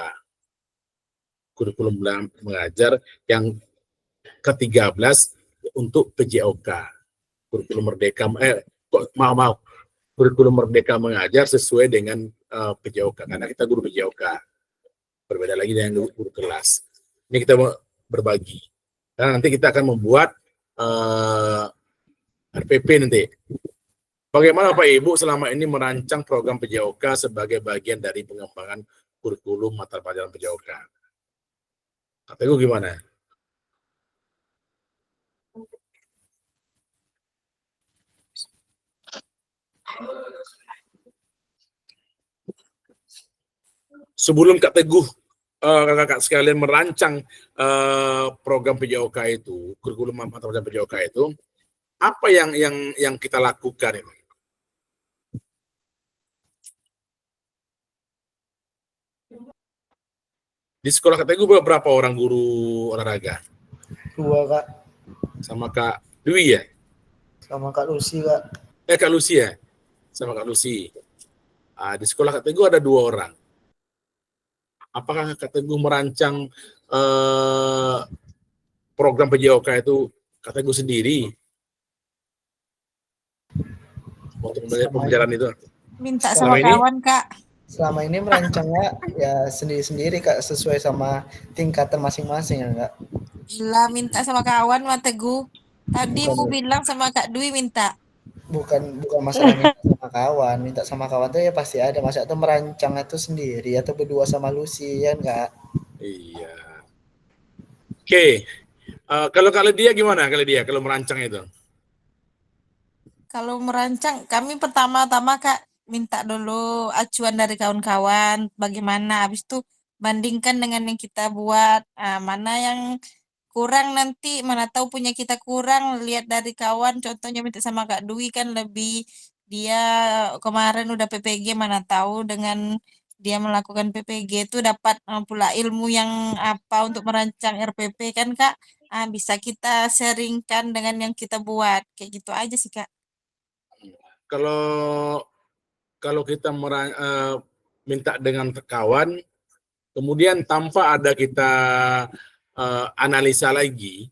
kurikulum mengajar yang ke-13 untuk PJOK, kurikulum merdeka kurikulum merdeka mengajar sesuai dengan PJOK karena kita guru PJOK, berbeda lagi dengan guru kelas. Ini kita berbagi. Dan nanti kita akan membuat RPP nanti. Bagaimana Pak Ibu selama ini merancang program PJOK sebagai bagian dari pengembangan kurikulum mata pelajaran PJOK? Kak Teguh gimana? Sebelum Kak Teguh, kakak sekalian merancang program PJOK itu, kurikulum mata pelajaran PJOK itu, apa yang kita lakukan ini? Di sekolah Kak Teguh berapa orang guru olahraga? 2, Kak. Sama Kak Dwi ya? Sama Kak Lucy, Kak. Kak Lucy ya? Sama Kak Lucy. Di sekolah Kak Teguh ada 2 orang. Apakah Kak Teguh merancang program PJOK itu Kak Teguh sendiri untuk pembelajaran itu? Minta sama kawan, Kak. Selama ini merancangnya ya sendiri-sendiri, Kak, sesuai sama tingkatan masing-masing ya, Kak. Gila, minta sama kawan, Mak Teguh. Tadi mau bilang sama Kak Dwi minta. Bukan masalah minta sama kawan. Minta sama kawan tuh ya pasti ada. Masa tuh merancang itu sendiri atau berdua sama Lucy kan, Kak? Iya. Oke. Kalau dia gimana kalau merancang itu? Kalau merancang, kami pertama-tama Kak minta dulu acuan dari kawan-kawan bagaimana, habis itu bandingkan dengan yang kita buat, mana yang kurang nanti, mana tahu punya kita kurang, lihat dari kawan, contohnya minta sama Kak Dwi kan lebih, dia kemarin udah PPG, mana tahu dengan dia melakukan PPG itu dapat pula ilmu yang apa untuk merancang RPP kan Kak, bisa kita sharingkan dengan yang kita buat, kayak gitu aja sih Kak. Kalau kita minta dengan kawan, kemudian tanpa ada kita analisa lagi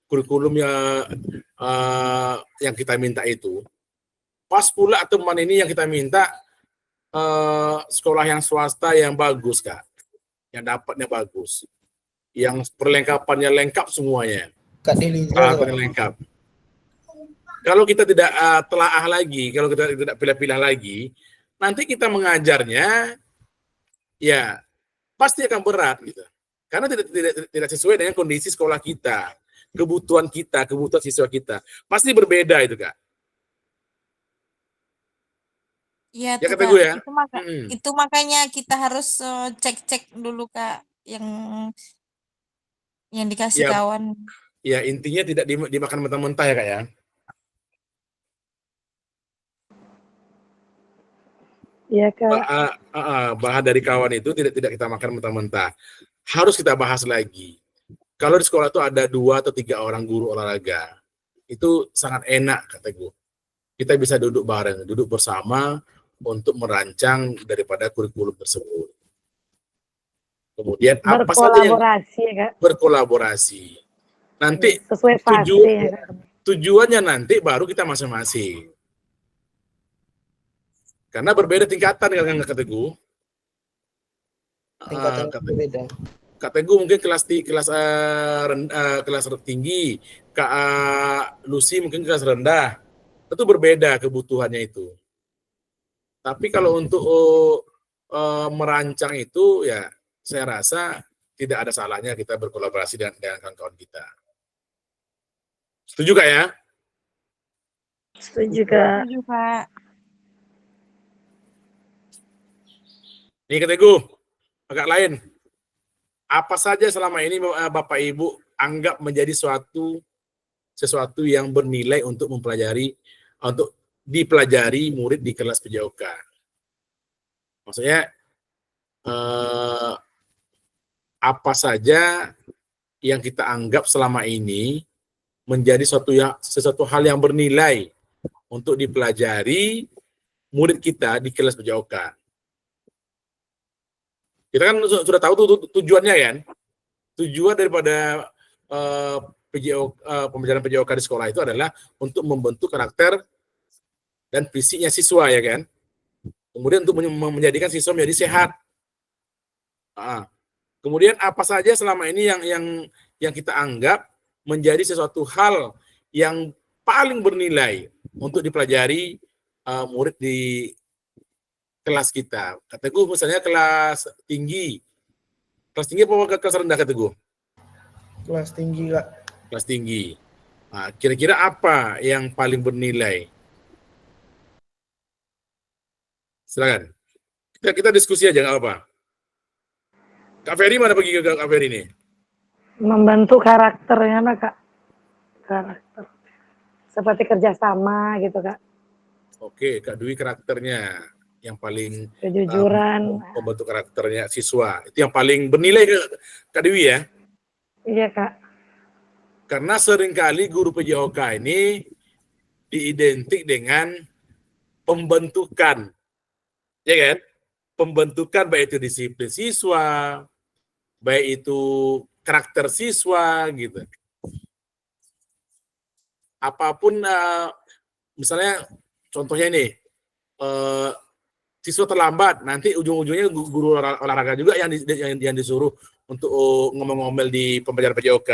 kurikulum yang kita minta itu, pas pula teman ini yang kita minta sekolah yang swasta yang bagus Kak, yang dapatnya bagus, yang perlengkapannya lengkap semuanya, peralatannya lengkap. Kalau kita tidak telaah lagi, kalau kita tidak pilih-pilih lagi, nanti kita mengajarnya ya pasti akan berat gitu. Karena tidak sesuai dengan kondisi sekolah kita, kebutuhan siswa kita. Pasti berbeda itu, Kak. Iya Ya tuh kata Kak, gue ya. itu makanya kita harus cek-cek dulu Kak, yang yang dikasih Ya, kawan. ya intinya tidak dimakan mentah-mentah ya Kak ya. Iya Kak. Bahan dari kawan itu tidak kita makan mentah-mentah. Harus kita bahas lagi. Kalau di sekolah itu ada 2 atau 3 orang guru olahraga, itu sangat enak kata gue. Kita bisa duduk bareng, duduk bersama untuk merancang daripada kurikulum tersebut. Kemudian apa saja yang Berkolaborasi ya Kak. berkolaborasi. Nanti Sesuai fase ya Kak. tujuannya nanti baru kita masing-masing. Karena berbeda tingkatan kan Kak Teguh. Tingkatan berbeda. Kak Teguh mungkin kelas tinggi, Kak Lucy mungkin kelas rendah. Itu berbeda kebutuhannya itu. Tapi kalau untuk merancang itu ya saya rasa tidak ada salahnya kita berkolaborasi dengan kawan-kawan kita. Setuju Kak ya? Setuju Kak. Setuju, Kak. Nih Kak Teguh, agak lain. Apa saja selama ini Bapak Ibu anggap menjadi sesuatu yang bernilai untuk dipelajari murid di kelas PJOK. Maksudnya apa saja yang kita anggap selama ini menjadi sesuatu hal yang bernilai untuk dipelajari murid kita di kelas PJOK. Kita kan sudah tahu tujuannya kan. Tujuan daripada pembelajaran PJOK di sekolah itu adalah untuk membentuk karakter dan fisiknya siswa ya kan. Kemudian untuk menjadikan siswa menjadi sehat. Kemudian apa saja selama ini yang kita anggap menjadi sesuatu hal yang paling bernilai untuk dipelajari murid di kelas kita. Kata gue misalnya kelas tinggi. Kelas tinggi apa kelas rendah kata gue? Kelas tinggi Kak. Kelas tinggi. Nah, kira-kira apa yang paling bernilai? Silakan. Kita diskusi aja nggak apa. Kak Ferry mana pergi ke Kak Ferry nih? Membentuk karakternya lah Kak. Karakter. Seperti kerjasama gitu Kak. Oke, Kak Dwi karakternya yang paling kejujuran, membentuk karakternya siswa. Itu yang paling bernilai Kak Dwi ya? Iya Kak. Karena seringkali guru PJOK ini diidentik dengan pembentukan. Ya kan? Pembentukan baik itu disiplin siswa, baik itu karakter siswa gitu. Apapun misalnya contohnya nih siswa terlambat, nanti ujung-ujungnya guru olahraga juga yang disuruh untuk ngomel-ngomel di pembelajaran PJOK.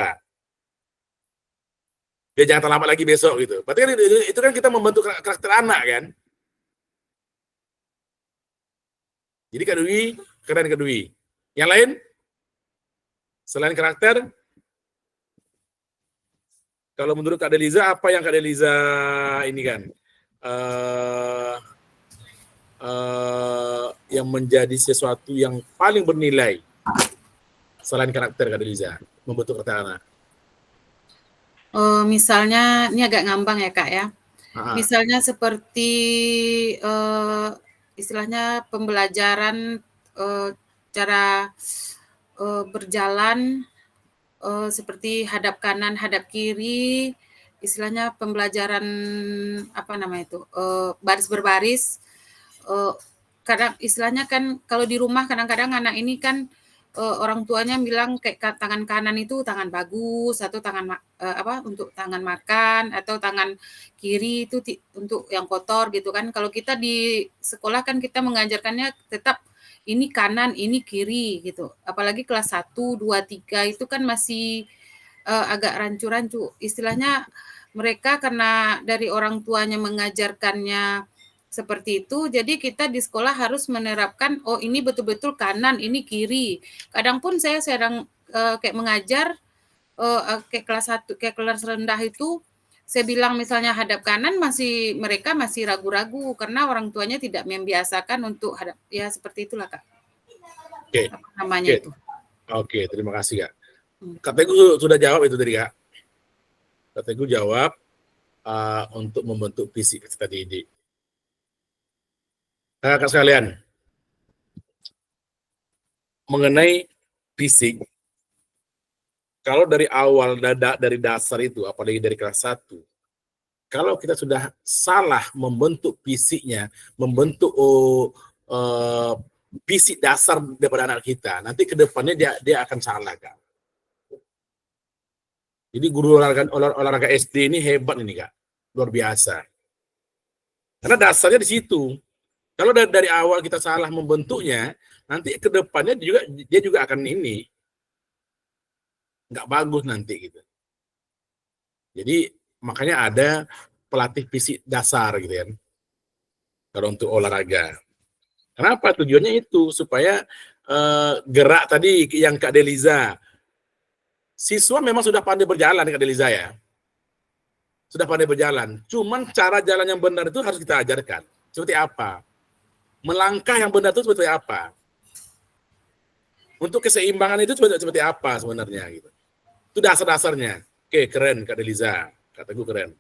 Dia jangan terlambat lagi besok gitu. Berarti kan itu kan kita membentuk karakter anak kan. Jadi Kak Dwi, keren Kak Dwi. Yang lain? Selain karakter, kalau menurut Kak Deliza, apa yang Kak Deliza ini kan? Yang menjadi sesuatu yang paling bernilai selain karakter Kak Deliza, membentuk karakter anak. Misalnya, ini agak ngambang ya Kak ya. Misalnya seperti istilahnya pembelajaran cara berjalan seperti hadap kanan, hadap kiri, istilahnya pembelajaran apa namanya itu baris berbaris. Kadang istilahnya kan kalau di rumah kadang-kadang anak ini kan orang tuanya bilang kayak tangan kanan itu tangan bagus atau tangan untuk tangan makan atau tangan kiri itu untuk yang kotor gitu kan. Kalau kita di sekolah kan kita mengajarkannya tetap ini kanan, ini kiri gitu. Apalagi kelas 1, 2, 3 itu kan masih agak rancu-rancu. Istilahnya mereka karena dari orang tuanya mengajarkannya seperti itu, jadi kita di sekolah harus menerapkan, oh ini betul-betul kanan, ini kiri. Kadang pun saya sedang kayak mengajar, kayak kelas 1, kayak kelas rendah itu, saya bilang misalnya hadap kanan, mereka masih ragu-ragu, karena orang tuanya tidak membiasakan untuk hadap, ya seperti itulah Kak. Oke. Apa namanya itu. Oke, terima kasih Kak. Katanya sudah jawab itu tadi, Kak. Katanya jawab untuk membentuk visi peserta didik. Kakak sekalian, mengenai fisik, kalau dari awal dari dasar itu, apalagi dari kelas 1, kalau kita sudah salah membentuk fisiknya, membentuk fisik dasar daripada anak kita, nanti ke depannya dia akan salah, Kak. Jadi guru olahraga SD ini hebat ini, Kak. Luar biasa. Karena dasarnya di situ. Kalau dari awal kita salah membentuknya, nanti ke depannya dia juga akan ini nggak bagus nanti gitu. Jadi makanya ada pelatih fisik dasar gitu kan. Kalau untuk olahraga. Kenapa? Tujuannya itu supaya gerak tadi yang Kak Deliza. Siswa memang sudah pandai berjalan, Kak Deliza ya. Sudah pandai berjalan. Cuman cara jalan yang benar itu harus kita ajarkan. Seperti apa? Melangkah yang benar itu seperti apa? Untuk keseimbangan itu seperti apa sebenarnya gitu. Itu dasar-dasarnya. Oke, keren Kak Deliza. Kata gue keren.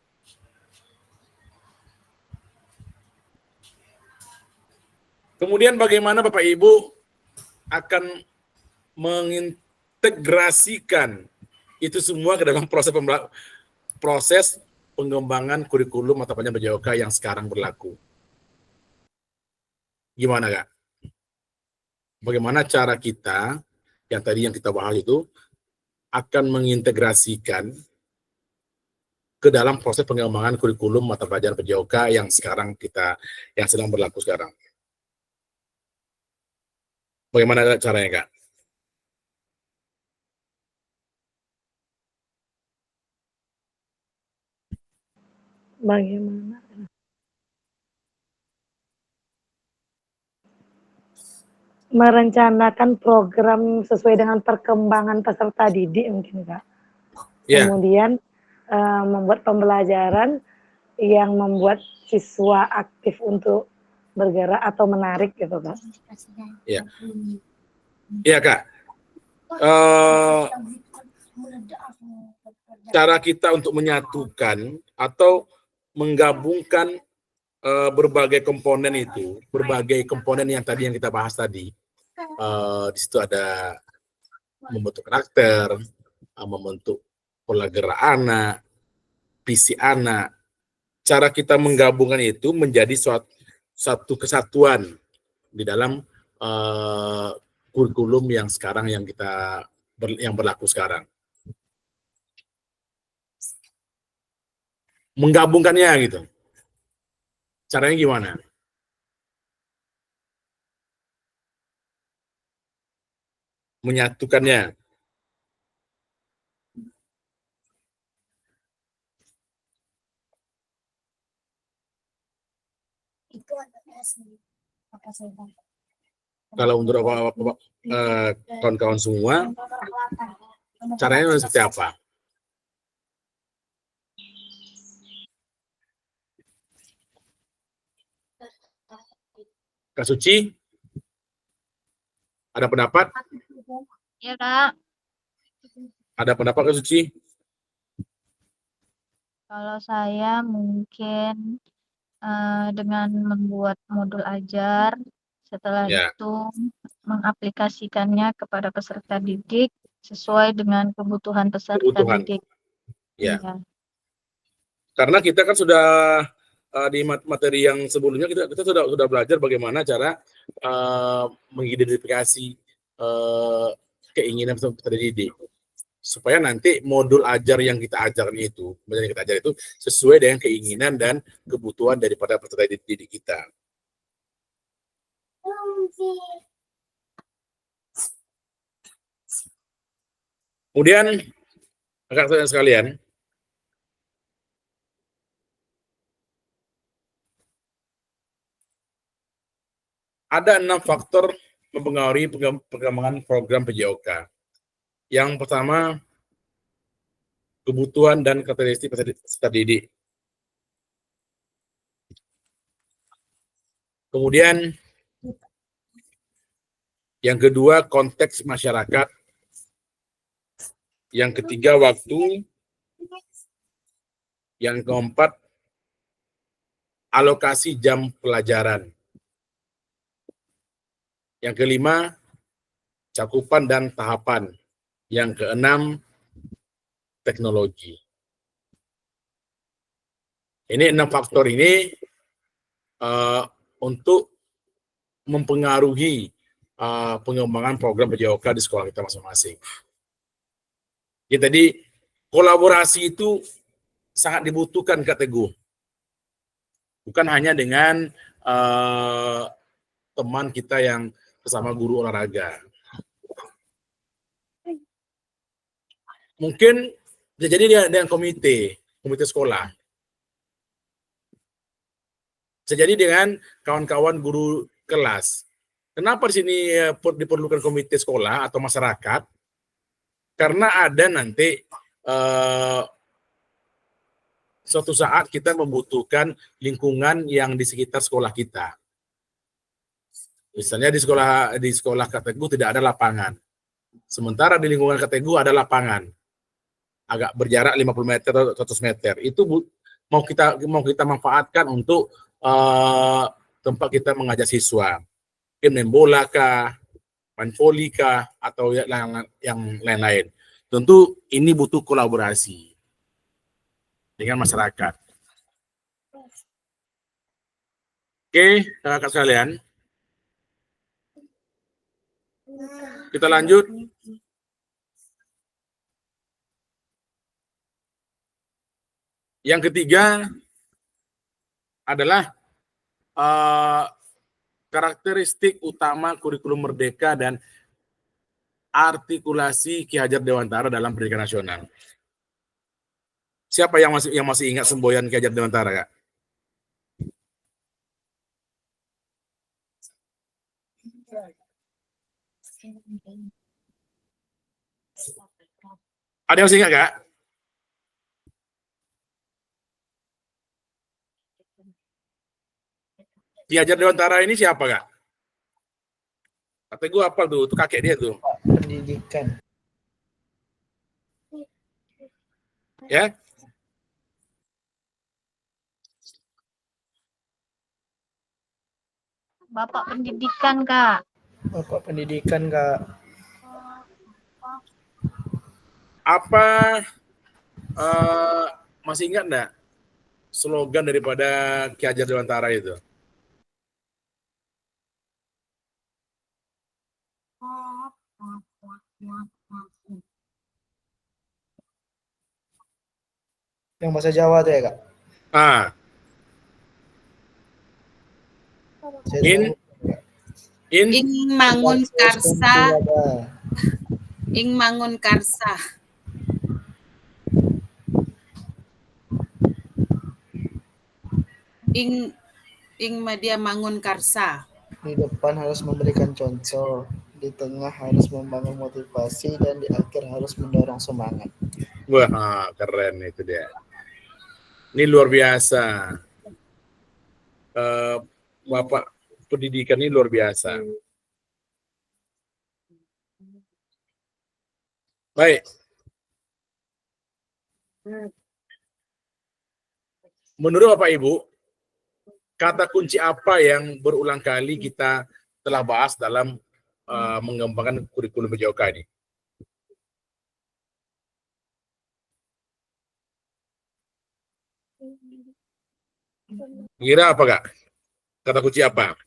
Kemudian bagaimana Bapak Ibu akan mengintegrasikan itu semua ke dalam proses pengembangan kurikulum mata pelajaran PJOK yang sekarang berlaku. Gimana, Kak? Bagaimana cara kita, yang tadi yang kita bahas itu, akan mengintegrasikan ke dalam proses pengembangan kurikulum mata pelajaran PJOK yang sedang berlaku sekarang. Bagaimana caranya, Kak? Bagaimana? Merencanakan program sesuai dengan perkembangan peserta didik mungkin, Kak. Yeah. Kemudian membuat pembelajaran yang membuat siswa aktif untuk bergerak atau menarik gitu, Kak. Iya. Iya, Kak. Cara kita untuk menyatukan atau menggabungkan berbagai komponen itu, berbagai komponen yang tadi yang kita bahas tadi. Di situ ada membentuk karakter, membentuk pola gerak anak, visi anak. Cara kita menggabungkan itu menjadi satu kesatuan di dalam kurikulum yang sekarang yang berlaku sekarang. Menggabungkannya gitu. Caranya gimana? Menyatukannya. Kalau untuk kawan-kawan semua, caranya seperti apa? Kak Suci, ada pendapat? Ya, Kak. Ada pendapat, Kak Suci? Kalau saya mungkin dengan membuat modul ajar, setelah itu mengaplikasikannya kepada peserta didik sesuai dengan kebutuhan peserta didik. Ya. Karena kita kan sudah di materi yang sebelumnya kita sudah belajar bagaimana cara mengidentifikasi keinginan peserta didik supaya nanti modul ajar yang kita ajarkan itu sesuai dengan keinginan dan kebutuhan daripada peserta didik kita. Kemudian kakak sekalian, ada 6 faktor mempengaruhi perkembangan program PJOK. Yang pertama, kebutuhan dan karakteristik peserta didik. Kemudian, yang kedua, konteks masyarakat. Yang ketiga waktu. Yang keempat alokasi jam pelajaran. Yang kelima cakupan dan tahapan. Yang keenam teknologi. Ini 6 faktor ini untuk mempengaruhi pengembangan program PJOK di sekolah kita masing-masing. Jadi kolaborasi itu sangat dibutuhkan Kak Teguh. Bukan hanya dengan teman kita yang sesama guru olahraga. Mungkin bisa jadi dengan komite sekolah. Bisa jadi dengan kawan-kawan guru kelas. Kenapa di sini diperlukan komite sekolah atau masyarakat? Karena ada nanti suatu saat kita membutuhkan lingkungan yang di sekitar sekolah kita. Misalnya di sekolah Kak Teguh tidak ada lapangan. Sementara di lingkungan Kak Teguh ada lapangan. Agak berjarak 50 meter atau 100 meter. Itu mau kita manfaatkan untuk tempat kita mengajak siswa. Mungkin main bola kah, main voli kah, atau yang lain-lain. Tentu ini butuh kolaborasi dengan masyarakat. Oke, kakak sekalian. Kita lanjut. Yang ketiga adalah karakteristik utama kurikulum merdeka dan artikulasi Ki Hajar Dewantara dalam pendidikan nasional. Siapa yang masih ingat semboyan Ki Hajar Dewantara, Kak? Ada yang masih ingat, Kak? Ki Hajar Dewantara ini siapa, Kak? Kata gue apa tuh? Itu kakek dia tuh. Pendidikan. Ya? Bapak pendidikan, Kak. Bapak pendidikan, Kak. Apa masih ingat enggak slogan daripada Ki Hajar Dewantara itu? Yang bahasa Jawa tuh ya, Kak? Ing mangun karsa. Ing mangun karsa. Ing media mangun karsa. Di depan harus memberikan contoh, di tengah harus membangun motivasi, dan di akhir harus mendorong semangat. Wah, keren itu dia. Ini luar biasa. Bapak pendidikan ini luar biasa. Baik. Menurut Bapak Ibu, kata kunci apa yang berulang kali kita telah bahas dalam mengembangkan kurikulum PJOK ini? Kira apa, Kak? Kata kunci apa?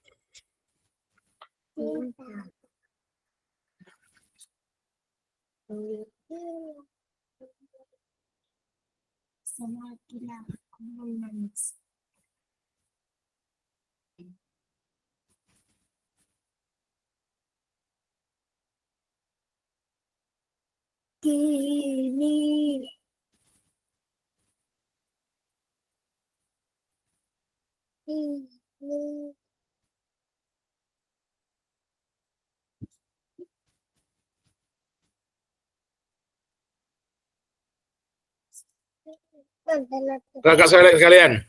Kakak sekalian,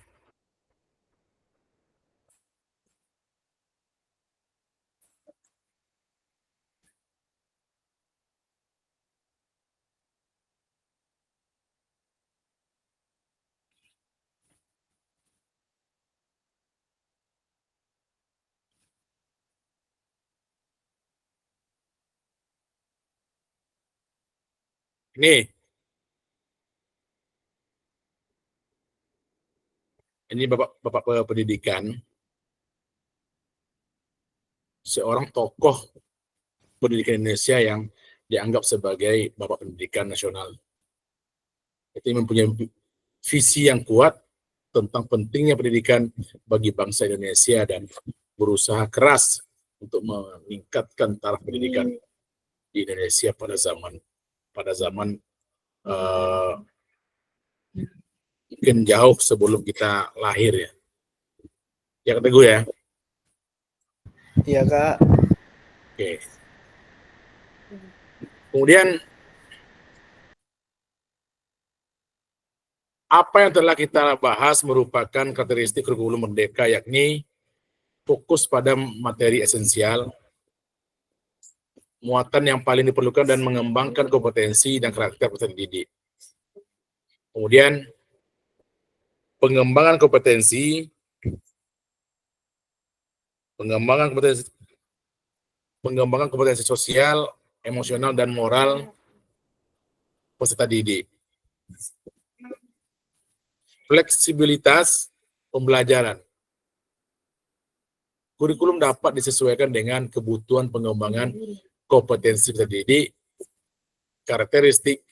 Ini Bapak pendidikan, seorang tokoh pendidikan Indonesia yang dianggap sebagai Bapak Pendidikan Nasional. Itu mempunyai visi yang kuat tentang pentingnya pendidikan bagi bangsa Indonesia dan berusaha keras untuk meningkatkan taraf pendidikan di Indonesia pada zaman mungkin jauh sebelum kita lahir ya. Ya Teguh ya. Iya Kak. Oke. Kemudian apa yang telah kita bahas merupakan karakteristik kurikulum merdeka, yakni fokus pada materi esensial, muatan yang paling diperlukan, dan mengembangkan kompetensi dan karakter peserta didik. Kemudian pengembangan kompetensi sosial, emosional, dan moral peserta didik. Fleksibilitas pembelajaran. Kurikulum dapat disesuaikan dengan kebutuhan pengembangan kompetensi peserta didik, karakteristik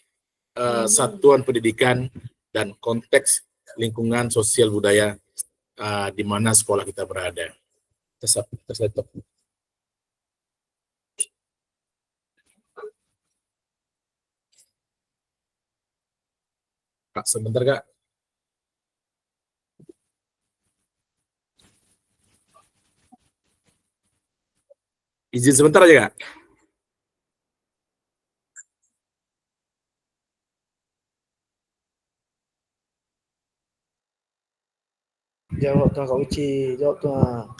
satuan pendidikan, dan konteks lingkungan sosial budaya di mana sekolah kita berada. Tersetup. Kak, sebentar Kak. Izin sebentar aja Kak. Jawab tuh Kak Uci, jawab tuh.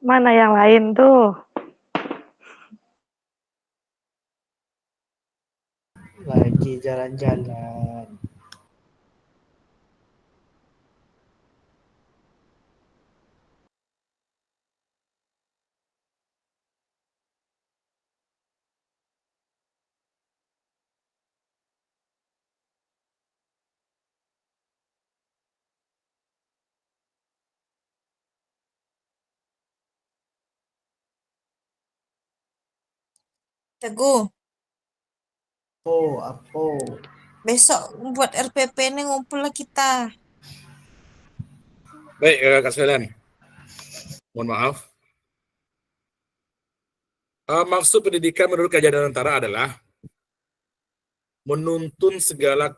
Mana yang lain tuh? Lagi jalan-jalan. Teguh, Oh, apa? besok buat RPP ini ngumpul lah kita. Baik Kak sekalian. Mohon maaf. Maksud pendidikan menurut Kajian Nusantara adalah menuntun segala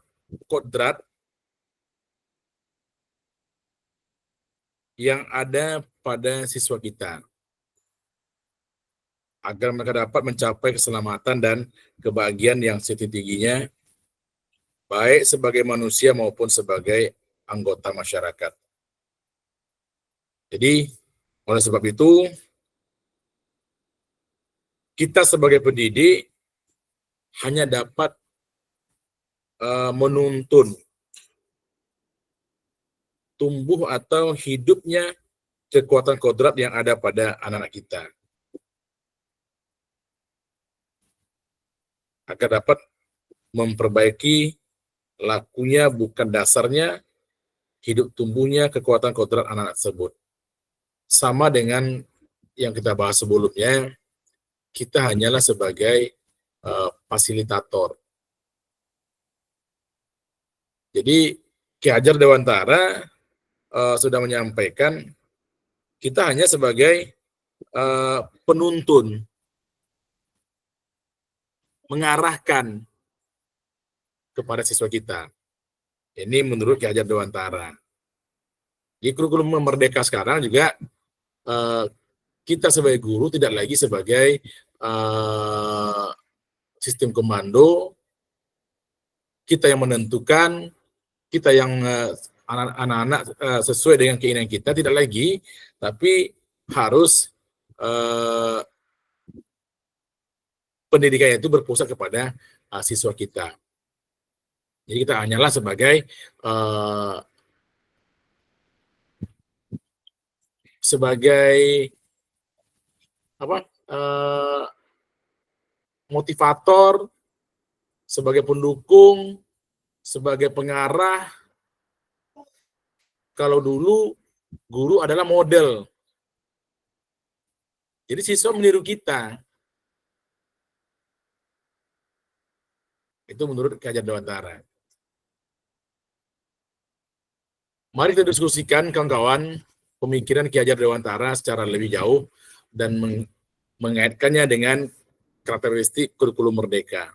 kodrat yang ada pada siswa kita agar mereka dapat mencapai keselamatan dan kebahagiaan yang setinggi-tingginya, baik sebagai manusia maupun sebagai anggota masyarakat. Jadi, oleh sebab itu, kita sebagai pendidik hanya dapat menuntun tumbuh atau hidupnya kekuatan kodrat yang ada pada anak-anak kita, agar dapat memperbaiki lakunya, bukan dasarnya, hidup tumbuhnya kekuatan kodrat anak-anak tersebut. Sama dengan yang kita bahas sebelumnya, kita hanyalah sebagai fasilitator. Jadi Ki Hajar Dewantara sudah menyampaikan kita hanya sebagai penuntun, mengarahkan kepada siswa kita. Ini menurut Ki Hajar Dewantara. Di kurikulum Merdeka sekarang juga kita sebagai guru tidak lagi sebagai sistem komando, kita yang menentukan, kita yang anak-anak sesuai dengan keinginan kita, tidak lagi, tapi harus pendidikan itu berpusat kepada siswa kita. Jadi kita hanyalah sebagai motivator, sebagai pendukung, sebagai pengarah. Kalau dulu guru adalah model. Jadi siswa meniru kita. Itu menurut Ki Hajar Dewantara. Mari kita diskusikan kawan-kawan pemikiran Ki Hajar Dewantara secara lebih jauh dan mengaitkannya dengan karakteristik kurikulum merdeka.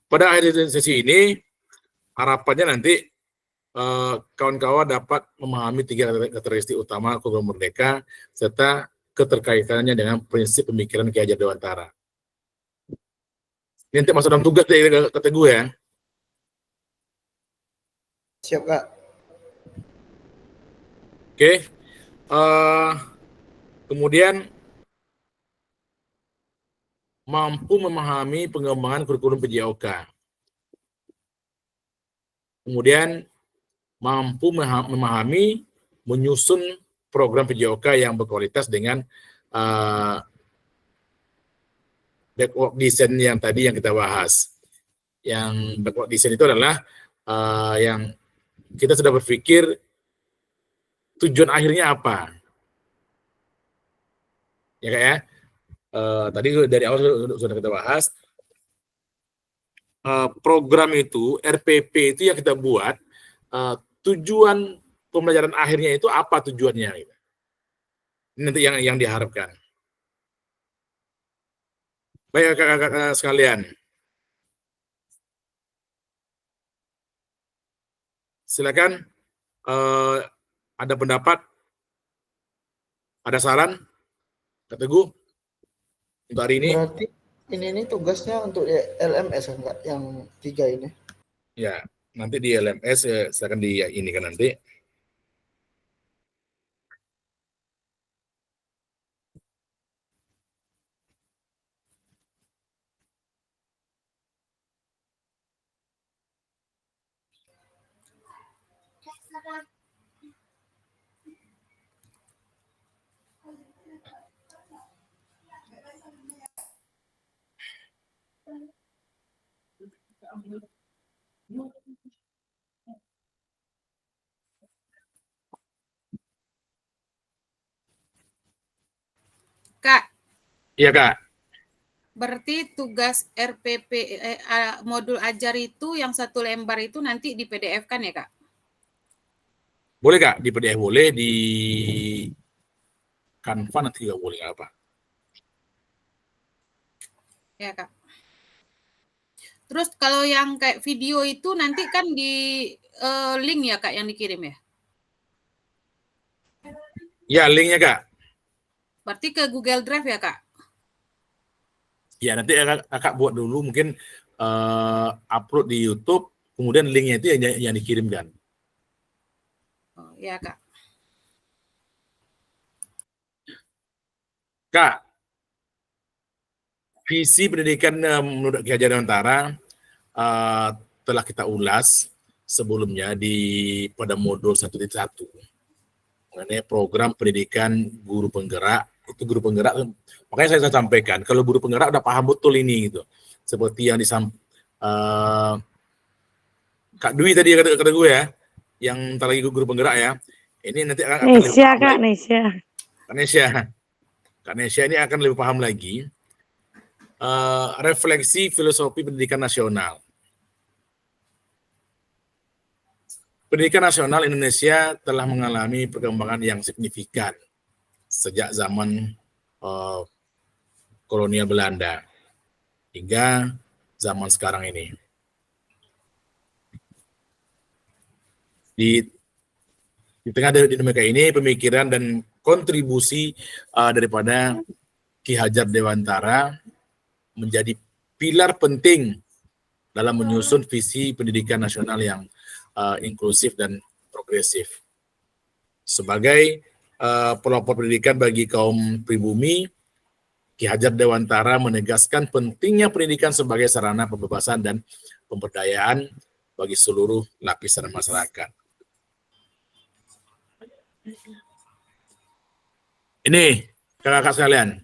Pada akhir sesi ini, harapannya nanti kawan-kawan dapat memahami 3 karakteristik utama kurikulum merdeka serta keterkaitannya dengan prinsip pemikiran Ki Hajar Dewantara. Ini nanti masuk dalam tugas dari kata gue ya. Siap, Kak. Oke. Kemudian mampu memahami pengembangan kurikulum PJOK. Kemudian mampu memahami menyusun program PJOK yang berkualitas dengan backward design yang tadi yang kita bahas. Yang backward design itu adalah yang kita sudah berpikir tujuan akhirnya apa. Ya Kak ya. Tadi dari awal sudah kita bahas, program itu, RPP itu yang kita buat, tujuan pembelajaran akhirnya itu apa tujuannya? Gitu. Ini nanti yang diharapkan. Baik kakak-kakak sekalian, silakan ada pendapat, ada saran, Kak Teguh? Untuk hari ini? Berarti ini tugasnya untuk LMS enggak yang 3 ini? Ya, nanti di LMS silakan di ini kan nanti. Kak. Iya Kak. Berarti tugas RPP modul ajar itu yang 1 lembar itu nanti di PDF kan ya Kak? Boleh Kak, di PDF boleh, di Canva nanti juga boleh apa. Ya Kak. Terus kalau yang kayak video itu nanti kan di link ya Kak yang dikirim ya? Ya, linknya Kak. Berarti ke Google Drive ya Kak? Ya, nanti kakak buat dulu mungkin upload di YouTube, kemudian linknya itu yang dikirimkan. Oh, ya Kak. Kak, visi pendidikan menurut Ki Hajar Dewantara telah kita ulas sebelumnya pada modul 1.1 mengenai program pendidikan guru penggerak. Itu guru penggerak, makanya saya sampaikan kalau guru penggerak udah paham betul ini gitu, seperti yang Kak Dwi tadi kata gue ya, yang ntar lagi guru penggerak ya, ini nanti akan Nesya Kak, Nesya. Kak Nesya ini akan lebih paham lagi refleksi filosofi pendidikan nasional. Pendidikan nasional Indonesia telah mengalami perkembangan yang signifikan sejak zaman kolonial Belanda hingga zaman sekarang ini. Di tengah dinamika ini, pemikiran dan kontribusi daripada Ki Hajar Dewantara menjadi pilar penting dalam menyusun visi pendidikan nasional yang inklusif dan progresif. Sebagai pelopor pendidikan bagi kaum pribumi, Ki Hajar Dewantara menegaskan pentingnya pendidikan sebagai sarana pembebasan dan pemberdayaan bagi seluruh lapisan masyarakat. Ini kakak-kakak sekalian,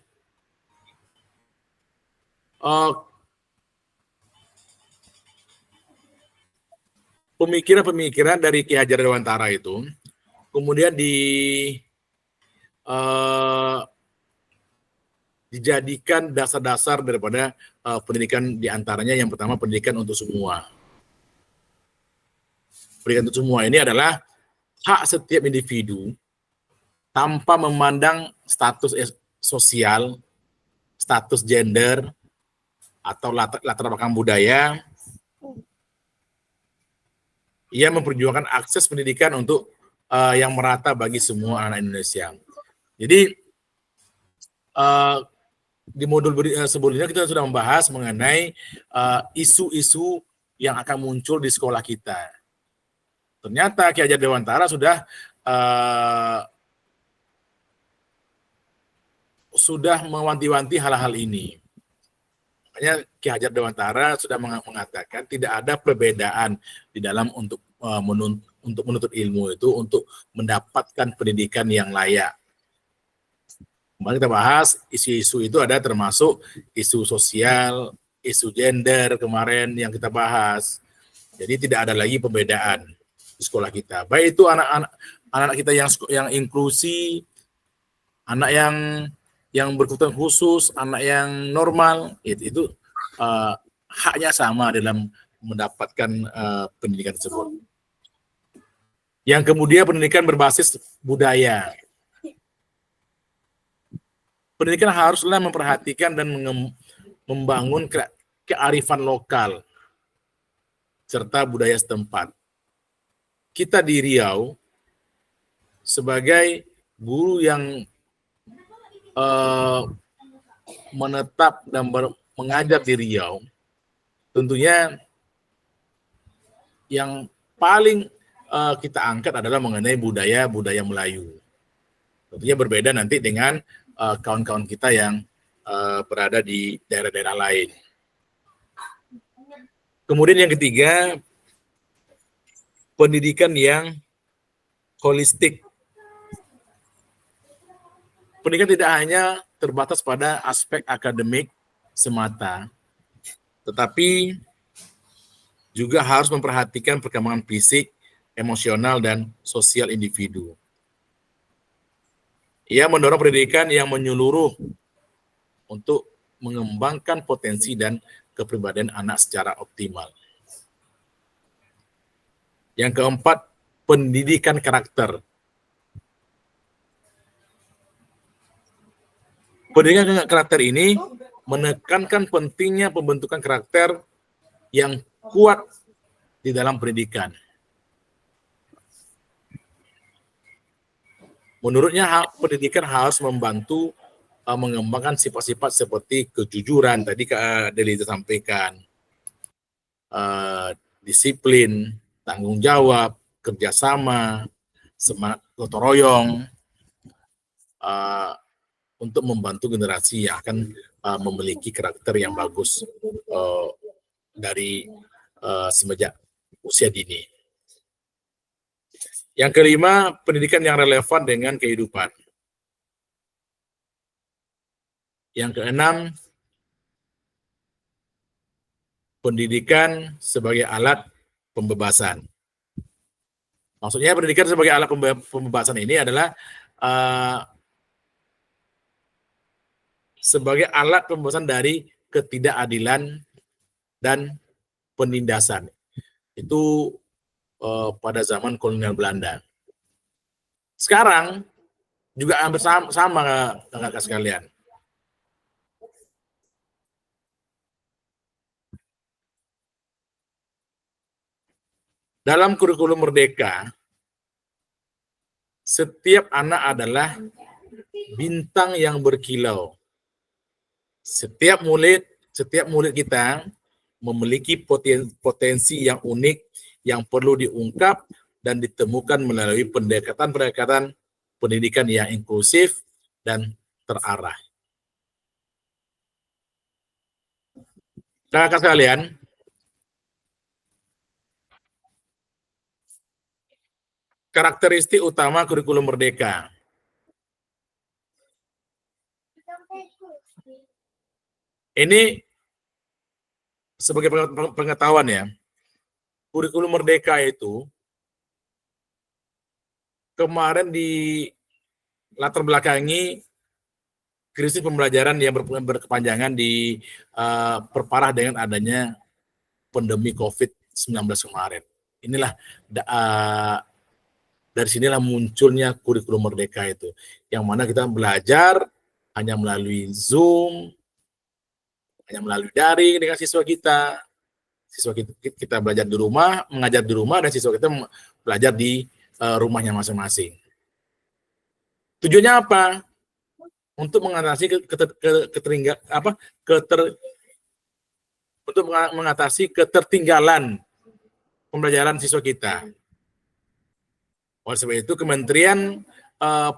pemikiran-pemikiran dari Ki Hajar Dewantara itu kemudian dijadikan dasar-dasar daripada pendidikan, diantaranya yang pertama pendidikan untuk semua. Pendidikan untuk semua ini adalah hak setiap individu tanpa memandang status sosial, status gender, atau latar belakang budaya. Ia memperjuangkan akses pendidikan untuk yang merata bagi semua anak Indonesia. Jadi di modul sebelumnya kita sudah membahas mengenai isu-isu yang akan muncul di sekolah kita. Ternyata Ki Hajar Dewantara sudah mewanti-wanti hal-hal ini. Makanya Ki Hajar Dewantara sudah mengatakan tidak ada perbedaan di dalam untuk menuntut ilmu itu untuk mendapatkan pendidikan yang layak. Kemarin kita bahas isu-isu itu ada termasuk isu sosial, isu gender kemarin yang kita bahas. Jadi tidak ada lagi perbedaan di sekolah kita. Baik itu anak-anak kita yang inklusi, anak yang berkebutuhan khusus, anak yang normal, itu haknya sama dalam mendapatkan pendidikan tersebut. Yang kemudian pendidikan berbasis budaya. Pendidikan haruslah memperhatikan dan membangun kearifan lokal serta budaya setempat. Kita di Riau sebagai guru yang menetap dan mengajar di Riau, tentunya yang paling kita angkat adalah mengenai budaya Melayu. Tentunya berbeda nanti dengan kawan-kawan kita yang berada di daerah-daerah lain. Kemudian yang ketiga, pendidikan yang holistik. Pendidikan tidak hanya terbatas pada aspek akademik semata, tetapi juga harus memperhatikan perkembangan fisik, emosional, dan sosial individu. Ia mendorong pendidikan yang menyeluruh untuk mengembangkan potensi dan kepribadian anak secara optimal. Yang keempat, pendidikan karakter. Pendidikan karakter ini menekankan pentingnya pembentukan karakter yang kuat di dalam pendidikan. Menurutnya, pendidikan harus membantu mengembangkan sifat-sifat seperti kejujuran, tadi Kak Delita sampaikan, disiplin, tanggung jawab, kerjasama, semangat gotong royong, untuk membantu generasi yang akan memiliki karakter yang bagus dari semenjak usia dini. Yang kelima, pendidikan yang relevan dengan kehidupan. Yang keenam, pendidikan sebagai alat pembebasan. Maksudnya pendidikan sebagai alat pembebasan ini adalah sebagai alat pembebasan dari ketidakadilan dan penindasan. Itu pada zaman kolonial Belanda. Sekarang juga hampir sama kakak sekalian. Dalam kurikulum Merdeka, setiap anak adalah bintang yang berkilau. Setiap murid kita memiliki potensi yang unik yang perlu diungkap dan ditemukan melalui pendekatan pendidikan yang inklusif dan terarah. Kakak sekalian, karakteristik utama kurikulum merdeka. Ini sebagai pengetahuan ya, kurikulum merdeka itu kemarin di latar belakangi krisis pembelajaran yang berkepanjangan perparah dengan adanya pandemi COVID-19 kemarin. Inilah dari sinilah munculnya kurikulum merdeka itu, yang mana kita belajar hanya melalui Zoom, hanya melalui daring dengan siswa kita. Siswa kita belajar di rumah, mengajar di rumah, dan siswa kita belajar di rumahnya masing-masing. Tujuannya apa? Untuk mengatasi ketertinggalan pembelajaran siswa kita. Oleh sebab itu, Kementerian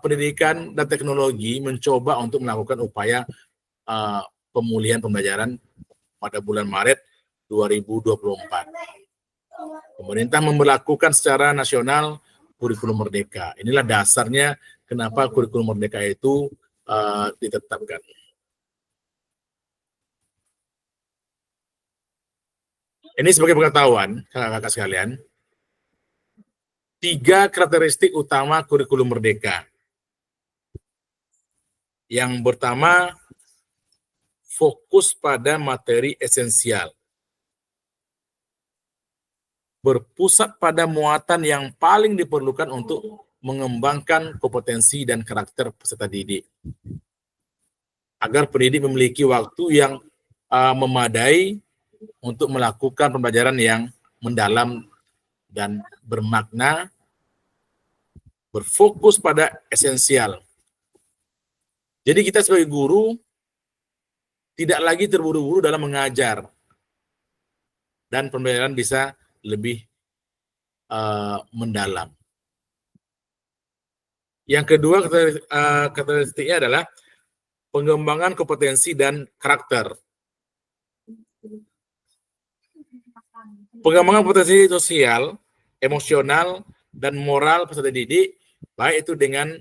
Pendidikan dan Teknologi mencoba untuk melakukan upaya pemulihan pembelajaran pada bulan Maret 2024. Pemerintah memberlakukan secara nasional kurikulum merdeka. Inilah dasarnya kenapa kurikulum merdeka itu ditetapkan. Ini sebagai pengetahuan, kakak-kakak sekalian, 3 karakteristik utama kurikulum merdeka. Yang pertama, fokus pada materi esensial. Berpusat pada muatan yang paling diperlukan untuk mengembangkan kompetensi dan karakter peserta didik. Agar pendidik memiliki waktu yang memadai untuk melakukan pembelajaran yang mendalam dan bermakna, berfokus pada esensial. Jadi kita sebagai guru tidak lagi terburu-buru dalam mengajar, dan pembelajaran bisa lebih mendalam. Yang kedua karakteristiknya adalah pengembangan kompetensi dan karakter. Pengembangan kompetensi sosial, emosional, dan moral peserta didik, baik itu dengan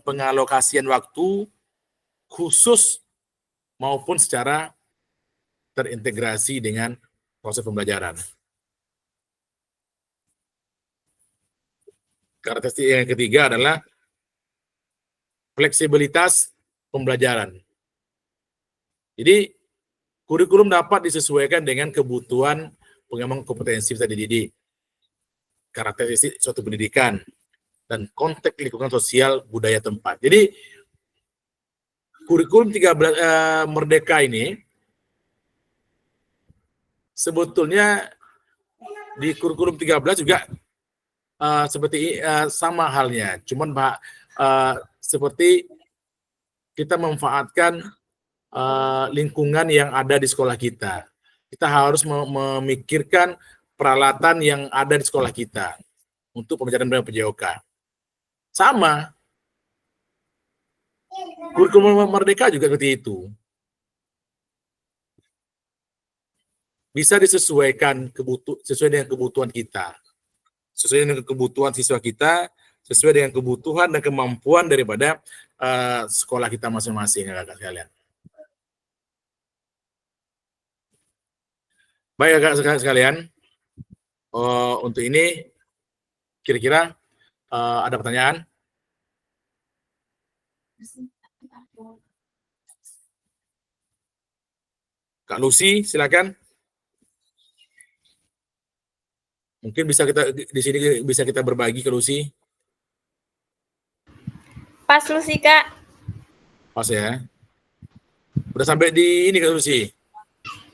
pengalokasian waktu khusus maupun secara terintegrasi dengan proses pembelajaran. Karakteristik yang ketiga adalah fleksibilitas pembelajaran. Jadi, kurikulum dapat disesuaikan dengan kebutuhan pengembangan kompetensi peserta didik, karakteristik suatu pendidikan, dan konteks lingkungan sosial budaya tempat. Jadi, kurikulum 13 Merdeka ini sebetulnya di kurikulum 13 juga seperti sama halnya, cuman seperti kita memanfaatkan lingkungan yang ada di sekolah kita. Kita harus memikirkan peralatan yang ada di sekolah kita untuk pembelajaran PJOK. Sama, kurikulum merdeka juga seperti itu. Bisa disesuaikan sesuai dengan kebutuhan kita, sesuai dengan kebutuhan siswa kita, sesuai dengan kebutuhan dan kemampuan daripada sekolah kita masing-masing, kakak sekalian. Baik, kakak sekalian, untuk ini kira-kira ada pertanyaan? Kak Lucy, silakan. Mungkin bisa kita di sini bisa kita berbagi ke Lucy. Pas Lucy, Kak. Pas ya. Udah sampai di ini Kak Lucy?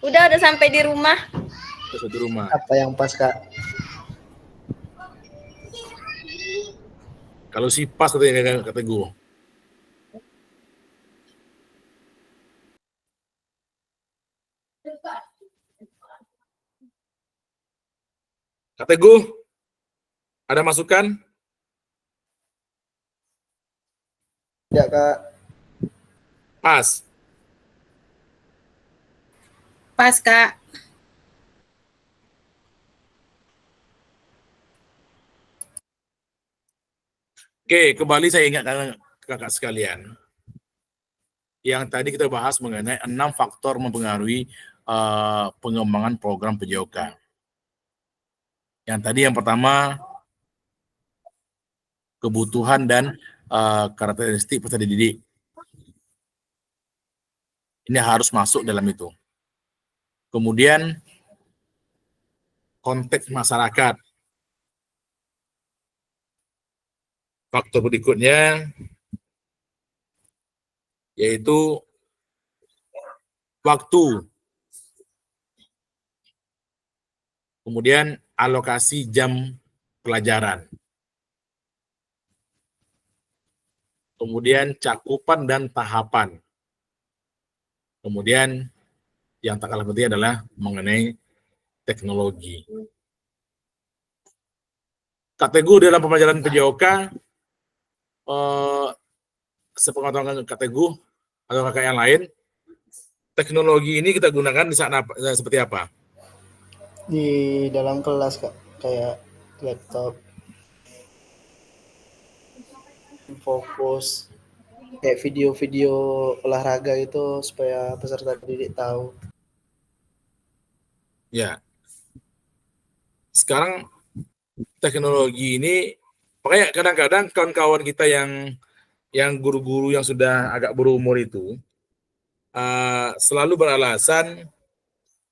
Udah sampai di rumah. Udah sampai di rumah. Apa yang pas, Kak? Kalau si pas katanya kata gue. Kata gue, ada masukan? Ya, Kak. Pas. Pas, Kak. Oke, kembali saya ingatkan kakak sekalian. Yang tadi kita bahas mengenai 6 faktor mempengaruhi pengembangan program PJOK. Yang tadi yang pertama, kebutuhan dan karakteristik peserta didik. Ini harus masuk dalam itu. Kemudian, konteks masyarakat. Faktor berikutnya yaitu waktu. Kemudian alokasi jam pelajaran. Kemudian cakupan dan tahapan. Kemudian yang tak kalah penting adalah mengenai teknologi. Kak Teguh dalam pembelajaran PJOK, sepengetahuan Kak Teguh atau kakak yang lain, teknologi ini kita gunakan di saat seperti apa? Di dalam kelas Kak, kayak laptop, fokus, kayak video-video olahraga itu supaya peserta didik tahu. Ya. Sekarang teknologi ini, makanya kadang-kadang kawan-kawan kita yang guru-guru yang sudah agak berumur itu selalu beralasan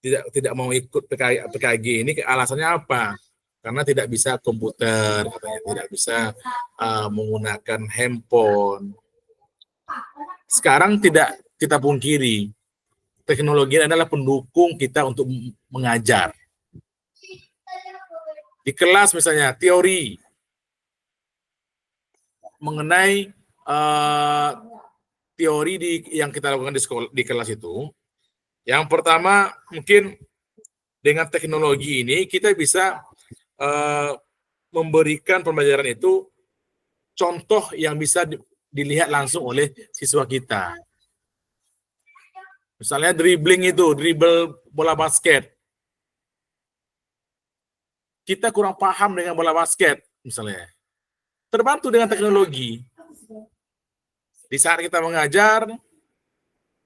tidak mau ikut PKG ini. Alasannya apa? Karena tidak bisa komputer, katanya tidak bisa menggunakan handphone. Sekarang tidak kita pungkiri, teknologi adalah pendukung kita untuk mengajar. Di kelas misalnya, teori mengenai teori yang kita lakukan di kelas itu, yang pertama mungkin dengan teknologi ini kita bisa memberikan pembelajaran itu contoh yang bisa dilihat langsung oleh siswa kita. Misalnya dribble bola basket. Kita kurang paham dengan bola basket, misalnya. Terbantu dengan teknologi. Di saat kita mengajar,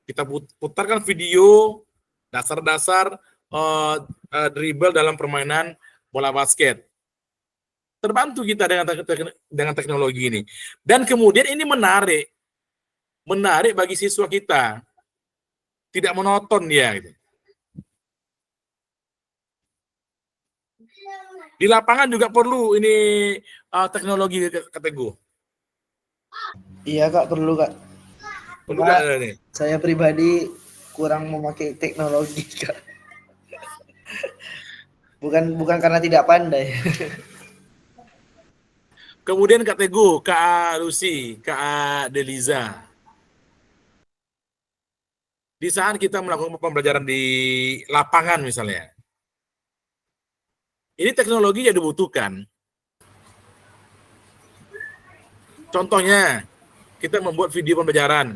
kita putarkan video dasar-dasar dribble dalam permainan bola basket. Terbantu kita dengan teknologi ini. Dan kemudian ini menarik bagi siswa kita. Tidak monoton dia. Gitu. Di lapangan juga perlu ini teknologi, Kak Teguh. Iya Kak, perlu Kak. Perlu Kak ini. Saya pribadi kurang memakai teknologi Kak. Bukan karena tidak pandai. Kemudian Kak Teguh, Kak Lucy, Kak Deliza. Di saat kita melakukan pembelajaran di lapangan misalnya, ini teknologi yang dibutuhkan. Contohnya, kita membuat video pembelajaran.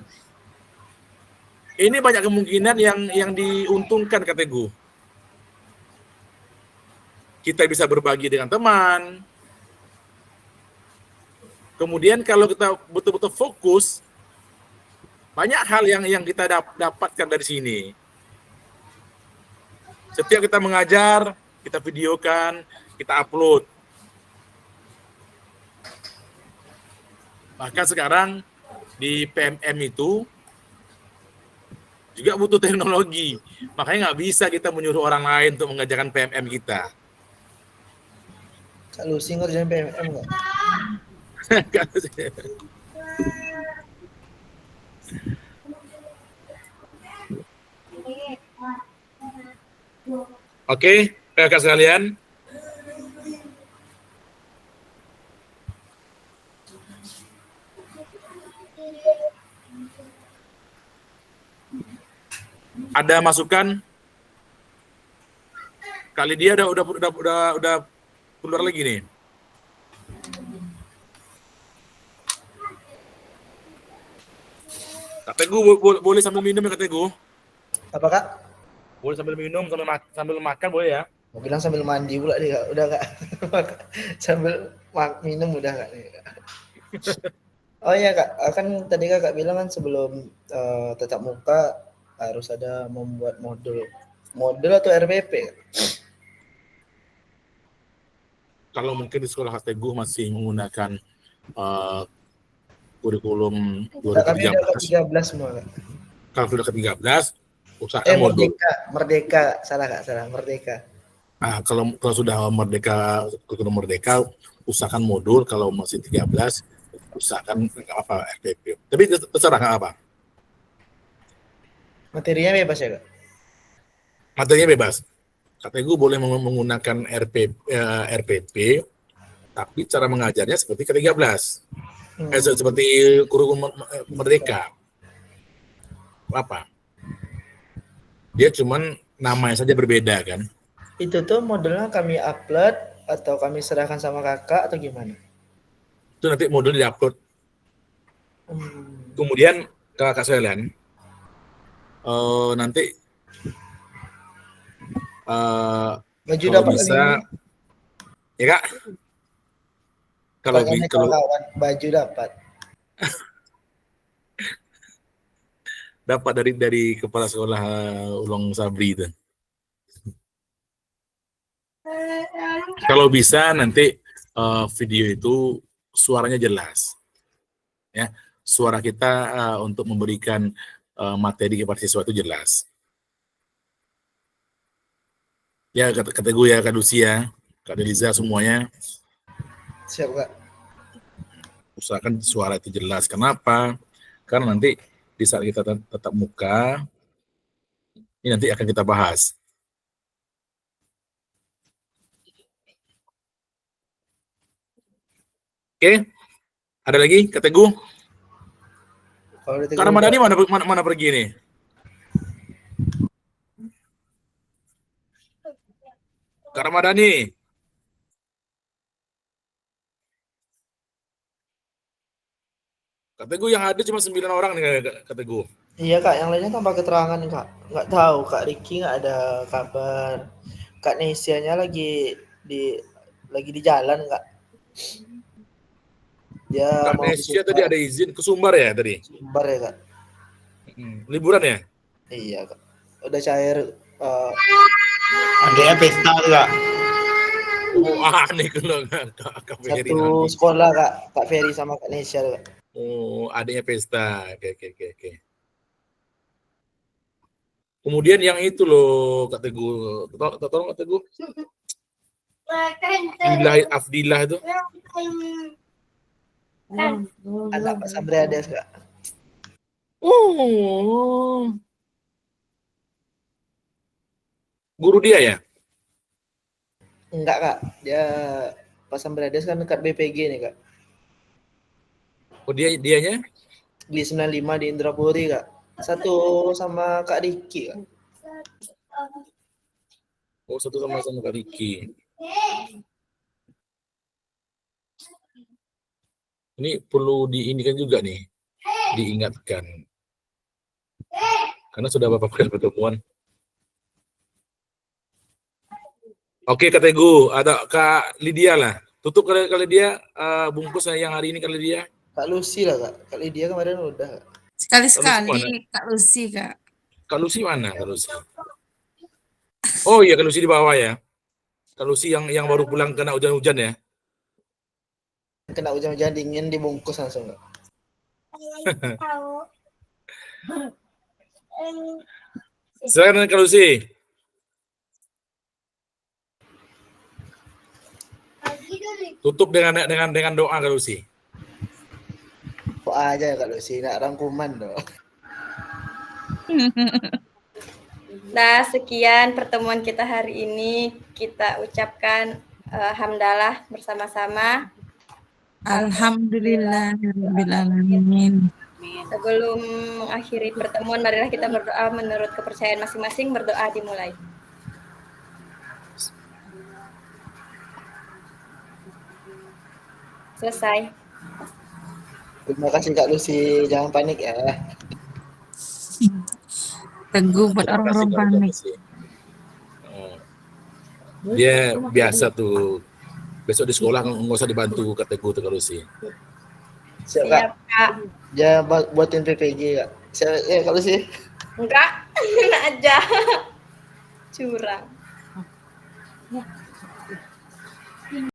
Ini banyak kemungkinan yang diuntungkan, Kak Teguh. Kita bisa berbagi dengan teman. Kemudian kalau kita betul-betul fokus, banyak hal yang kita dapatkan dari sini. Setiap kita mengajar, kita videokan, kita upload. Bahkan sekarang di PMM itu juga butuh teknologi. Makanya nggak bisa kita menyuruh orang lain untuk mengajarkan PMM kita. Kak Lucy ngerjain PMM nggak? Oke, kakak sekalian. Ada masukan? Kali dia udah keluar lagi nih. Kak Teguh boleh sambil minum ya Kak Teguh? Apa Kak? Boleh sambil minum, sambil makan boleh ya? Mau bilang sambil mandi pula nih Kak. Udah Kak. Sambil minum udah Kak. Oh iya Kak, kan tadi Kakak bilang kan sebelum tatap muka harus ada membuat modul. Modul atau RPP? Kalau mungkin di sekolah Teguh masih menggunakan kurikulum Kak, kami udah ke 2013. 13 semua Kak. Kalau sudah ke-13, usahakan modul. Merdeka, salah Kak, salah, Merdeka. Kalau sudah merdeka, kurikulum merdeka, usahakan modul. Kalau masih 13, usahakan apa RPP. Tapi terserah nggak apa. Materinya bebas ya Kak? Materinya bebas. Teguh boleh menggunakan RPP, tapi cara mengajarnya seperti ke-13. Seperti kurikulum merdeka. Apa? Dia cuman namanya saja berbeda kan. Itu tuh modelnya kami upload atau kami serahkan sama kakak atau gimana? Itu nanti modul di-upload. Kemudian kakak sekalian, nanti baju kalau dapat bisa, ya Kak. Kalau baju dapat dari kepala sekolah Ulong Sabri itu. Kalau bisa nanti video itu suaranya jelas, ya, suara kita untuk memberikan materi kepada siswa itu jelas. Ya kata gue ya, Kak Lucy ya, Kak Deliza semuanya. Siap Kak. Usahakan suara itu jelas. Kenapa? Karena nanti di saat kita tatap muka, ini nanti akan kita bahas. Oke, ada lagi Kak Teguh? Kak Ramadhani mana pergi nih? Kak Ramadhani. Kak Teguh yang ada cuma 9 orang nih Kak Teguh. Iya Kak, yang lainnya tanpa keterangan Kak. Nggak tahu Kak Ricky nggak ada kabar. Kak Nesianya lagi di jalan Kak. Dia Kak Nesia tadi ada izin ke Sumbar ya tadi? Sumbar ya Kak. Liburan ya? Iya Kak. Udah cair. Adanya pesta Kak. Oh aneh kalau Kak Ferry. Satu sekolah Kak Ferry sama Kak Nesia Kak. Oh adanya pesta. Oke. Kemudian yang itu loh Kak Teguh, tolong Kak Teguh. Afdilah itu. Anak Pak Sambriades Kak. Oh. Guru dia ya? Enggak Kak, dia Pak Sambriades kan dekat BPG nih Kak. Oh dianya? Di 95 di Indrapuri Kak. Satu sama Kak Ricky Kak. Oh satu sama Kak Ricky. Ini perlu diindikan juga nih, diingatkan. Karena sudah beberapa pertemuan. Oke Kak Teguh, ada Kak Lydia lah. Tutup Kak Lydia bungkusnya yang hari ini Kak Lydia. Kak Lucy lah Kak. Kak Lydia kemarin udah. Sekali-sekali Kak Lucy Kak. Kak Lucy mana Kak Lucy? Oh iya Kak Lucy di bawah ya. Kak Lucy yang baru pulang kena hujan-hujan ya. Kena hujan-hujan dingin dibungkus langsung Kak. Silakan Kak Lucy. Tutup dengan doa Kak Lucy. Doa aja Kak Lucy, nak rangkuman dong. Nah, sekian pertemuan kita hari ini. Kita ucapkan hamdalah bersama-sama. Alhamdulillahirrahmanirrahim. Sebelum mengakhiri pertemuan, marilah kita berdoa menurut kepercayaan masing-masing. Berdoa dimulai. Selesai. Terima kasih Kak Lucy, jangan panik ya. Teguh buat orang-orang panik. Dia biasa tuh. Besok di sekolah nggak usah dibantu Kak Teguh Kak Lucy. Siap, Kak. Siap, Kak. Jangan buatin PPG, Kak. Saya kalau sih Enggak, aja. Curang.